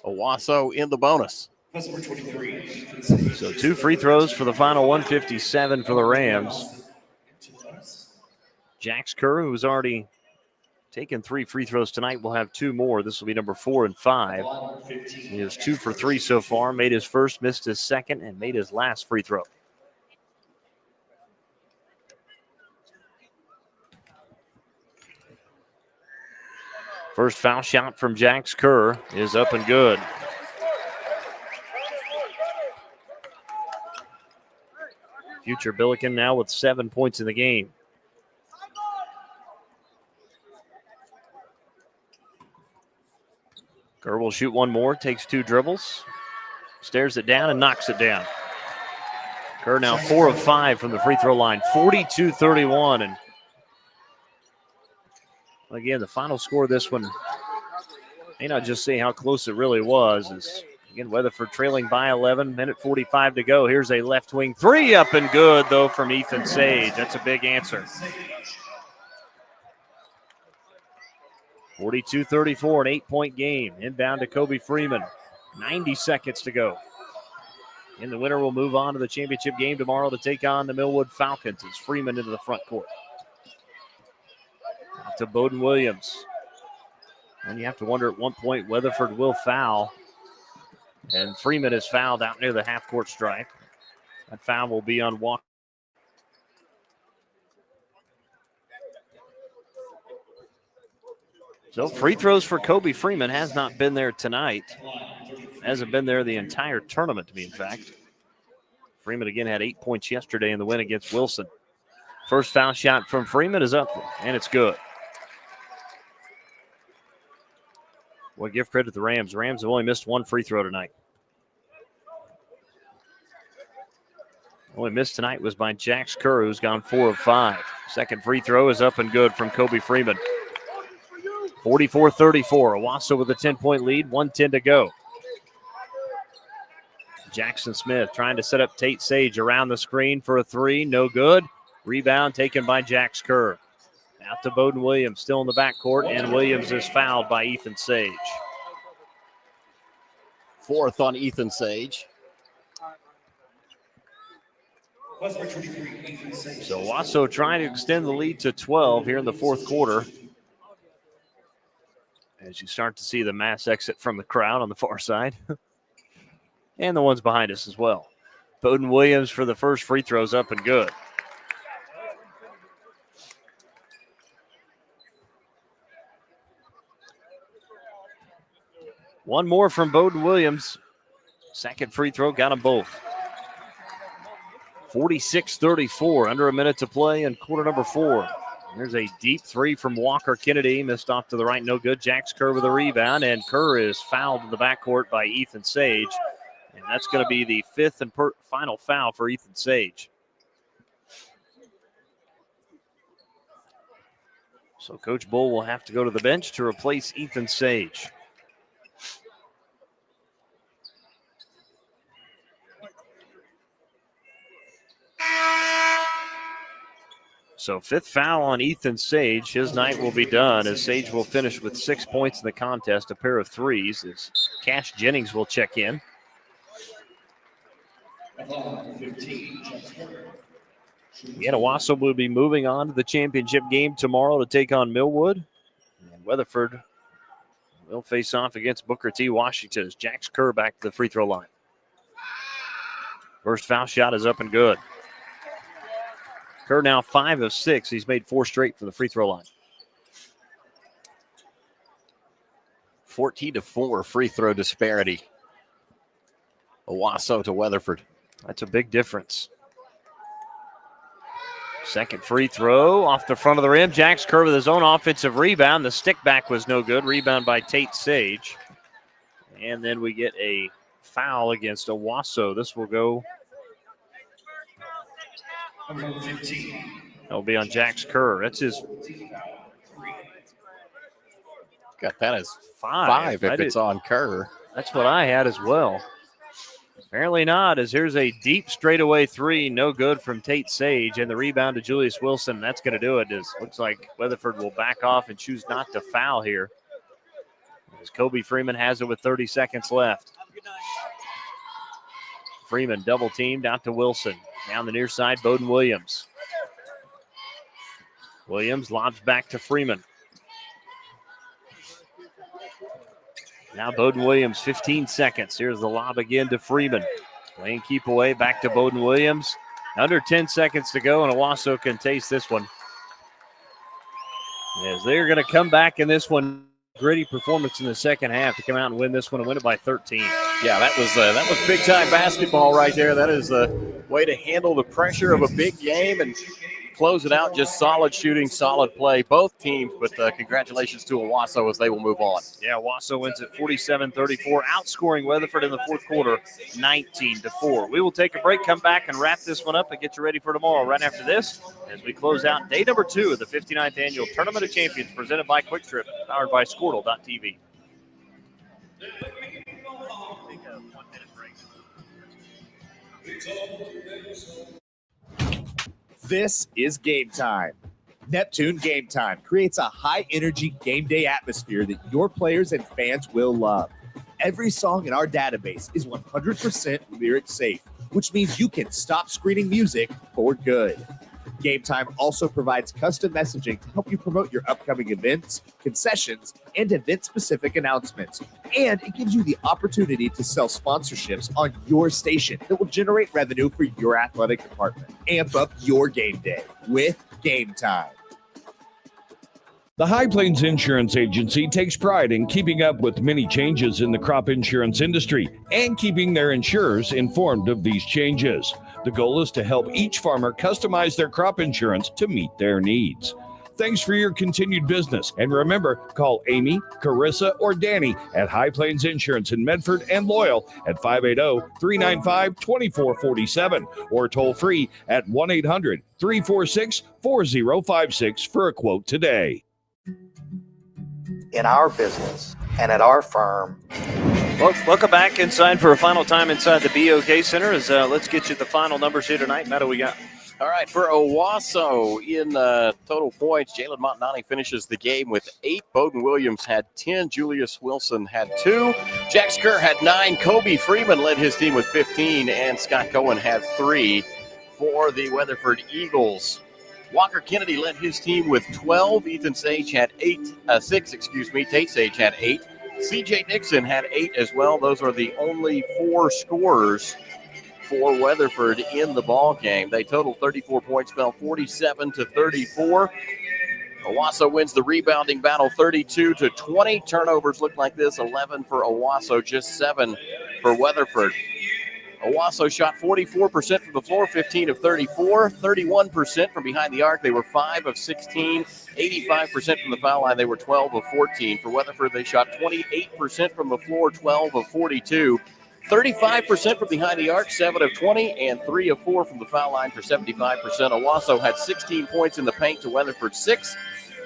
D: Owasso in the bonus.
C: So 2 free throws for the final 157 for the Rams. Jax Kerr, who's already taken 3 free throws tonight, will have 2 more. This will be number 4 and 5. He has 2 for 3 so far. Made his first, missed his second, and made his last free throw. First foul shot from Jax Kerr is up and good. Future Billiken now with 7 points in the game. Kerr will shoot one more, takes 2 dribbles, stares it down and knocks it down. Kerr now 4 of 5 from the free throw line, 42-31. And again, the final score of this one may not just say how close it really was. As again, Weatherford trailing by 11, minute 45 to go. Here's a left wing 3 up and good, though, from Ethan Sage. That's a big answer. 42-34, an 8-point game. Inbound to Kobe Freeman. 90 seconds to go. And the winner will move on to the championship game tomorrow to take on the Millwood Falcons as Freeman into the front court. Out to Bowden Williams. And you have to wonder at one point Weatherford will foul. And Freeman is fouled out near the half-court stripe. That foul will be on Walker. So free throws for Kobe Freeman has not been there tonight. Hasn't been there the entire tournament, to be in fact. Freeman again had 8 points yesterday in the win against Wilson. First foul shot from Freeman is up, and it's good. Well, give credit to the Rams. The Rams have only missed 1 free throw tonight. Only missed tonight was by Jax Kerr, who's gone 4 of 5. Second free throw is up and good from Kobe Freeman. 44-34. Owasso with a 10-point lead, 1:10 to go. Jackson Smith trying to set up Tate Sage around the screen for a 3. No good. Rebound taken by Jax Kerr. Out to Bowden Williams, still in the backcourt, and Williams is fouled by Ethan Sage.
D: 4th on Ethan Sage.
C: So Owasso trying to extend the lead to 12 here in the fourth quarter. As you start to see the mass exit from the crowd on the far side. And the ones behind us as well. Bowden Williams for the first free throws up and good. One more from Bowden Williams. Second free throw, got them both. 46-34, under a minute to play in quarter number 4. There's a deep 3 from Walker Kennedy, missed off to the right, no good. Jax Kerr with a rebound, and Kerr is fouled in the backcourt by Ethan Sage. And that's going to be the 5th and final foul for Ethan Sage. So Coach Bull will have to go to the bench to replace Ethan Sage. So 5th foul on Ethan Sage. His night will be done as Sage will finish with 6 points in the contest, a pair of 3s as Cash Jennings will check in. Again, Owasso will be moving on to the championship game tomorrow to take on Millwood. And Weatherford will face off against Booker T. Washington as Jax Kerr back to the free throw line. First foul shot is up and good. Kerr now 5 of 6. He's made 4 straight from the free throw line.
D: 14-4 free throw disparity. Owasso to Weatherford.
C: That's a big difference. Second free throw off the front of the rim. Jax Kerr with his own offensive rebound. The stick back was no good. Rebound by Tate Sage. And then we get a foul against Owasso. This will go. That'll be on Jax Kerr. That's his.
D: Got that as 5 if it's on Kerr.
C: That's what I had as well. Apparently not, as here's a deep straightaway 3, no good from Tate Sage, and the rebound to Julius Wilson. That's going to do it. It looks like Weatherford will back off and choose not to foul here, as Kobe Freeman has it with 30 seconds left. Freeman double teamed out to Wilson. Down the near side, Bowden Williams. Williams lobs back to Freeman. Now Bowden Williams, 15 seconds. Here's the lob again to Freeman. Playing keep away, back to Bowden Williams. Under 10 seconds to go, and Owasso can taste this one. As they're going to come back in this one gritty performance in the second half to come out and win this one and win it by 13.
D: Yeah, that was big time basketball right there. That is a way to handle the pressure of a big game and close it out. Just solid shooting, solid play, both teams. But congratulations to Owasso as they will move on.
C: Yeah, Owasso wins at 47-34, outscoring Weatherford in the fourth quarter 19-4. We will take a break, come back, and wrap this one up and get you ready for tomorrow right after this as we close out day number 2 of the 59th Annual Tournament of Champions presented by Quick Trip, powered by Squirtle.tv.
K: This is Game Time. Neptune Game Time creates a high-energy game day atmosphere that your players and fans will love. Every song in our database is 100% lyric safe, which means you can stop screening music for good. Game Time also provides custom messaging to help you promote your upcoming events, concessions, and event-specific announcements. And it gives you the opportunity to sell sponsorships on your station that will generate revenue for your athletic department. Amp up your game day with Game Time.
L: The High Plains Insurance Agency takes pride in keeping up with many changes in the crop insurance industry and keeping their insurers informed of these changes. The goal is to help each farmer customize their crop insurance to meet their needs. Thanks for your continued business. And remember, call Amy, Carissa, or Danny at High Plains Insurance in Medford and Loyal at 580-395-2447 or toll free at 1-800-346-4056 for a quote today.
A: In our business and at our firm.
C: Well, welcome back inside for a final time inside the BOK Center. Let's get you the final numbers here tonight. Matt, what we got?
D: All right, for Owasso in total points, Jalen Montanani finishes the game with 8. Bowden Williams had 10. Julius Wilson had 2. Jack Skur had 9. Kobe Freeman led his team with 15. And Scott Cohen had 3 for the Weatherford Eagles. Walker Kennedy led his team with 12. Ethan Sage had 6. Tate Sage had 8. CJ Nixon had 8 as well. Those are the only 4 scorers for Weatherford in the ball game. They totaled 34 points, fell 47-34. Owasso wins the rebounding battle 32-20. Turnovers look like this: 11 for Owasso, just 7 for Weatherford. Owasso shot 44% from the floor, 15 of 34, 31% from behind the arc. They were 5 of 16, 85% from the foul line. They were 12 of 14. For Weatherford, they shot 28% from the floor, 12 of 42, 35% from behind the arc, 7 of 20, and 3 of 4 from the foul line for 75%. Owasso had 16 points in the paint to Weatherford 6.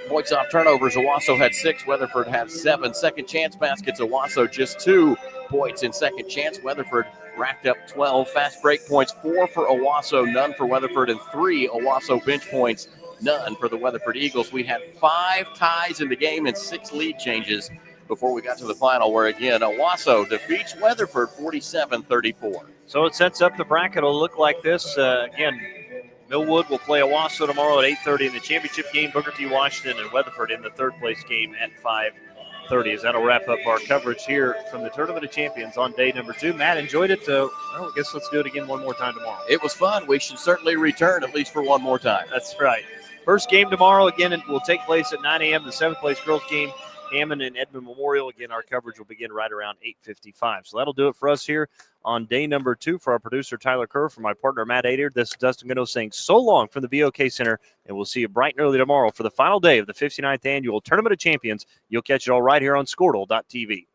D: Points off turnovers, Owasso had 6. Weatherford had 7. Second chance baskets, Owasso just 2 points in second chance. Weatherford racked up 12. Fast break points, 4 for Owasso, none for Weatherford, and 3 Owasso bench points, none for the Weatherford Eagles. We had 5 ties in the game and 6 lead changes before we got to the final, where again Owasso defeats Weatherford 47-34.
C: So it sets up the bracket. It'll look like this. Again, Millwood will play Owasso tomorrow at 8:30 in the championship game. Booker T. Washington and Weatherford in the third place game at 5:30. As that'll wrap up our coverage here from the Tournament of Champions on day number 2. Matt, enjoyed it. Well, I guess let's do it again one more time tomorrow.
D: It was fun. We should certainly return at least for one more time.
C: That's right. First game tomorrow, again, it will take place at 9 a.m. The 7th place girls game, Hammond and Edmond Memorial. Again, our coverage will begin right around 8:55. So that'll do it for us here on day number 2. For our producer, Tyler Kerr, for my partner, Matt Adair, this is Dustin Gano saying so long from the BOK Center, and we'll see you bright and early tomorrow for the final day of the 59th Annual Tournament of Champions. You'll catch it all right here on Squirtle.tv.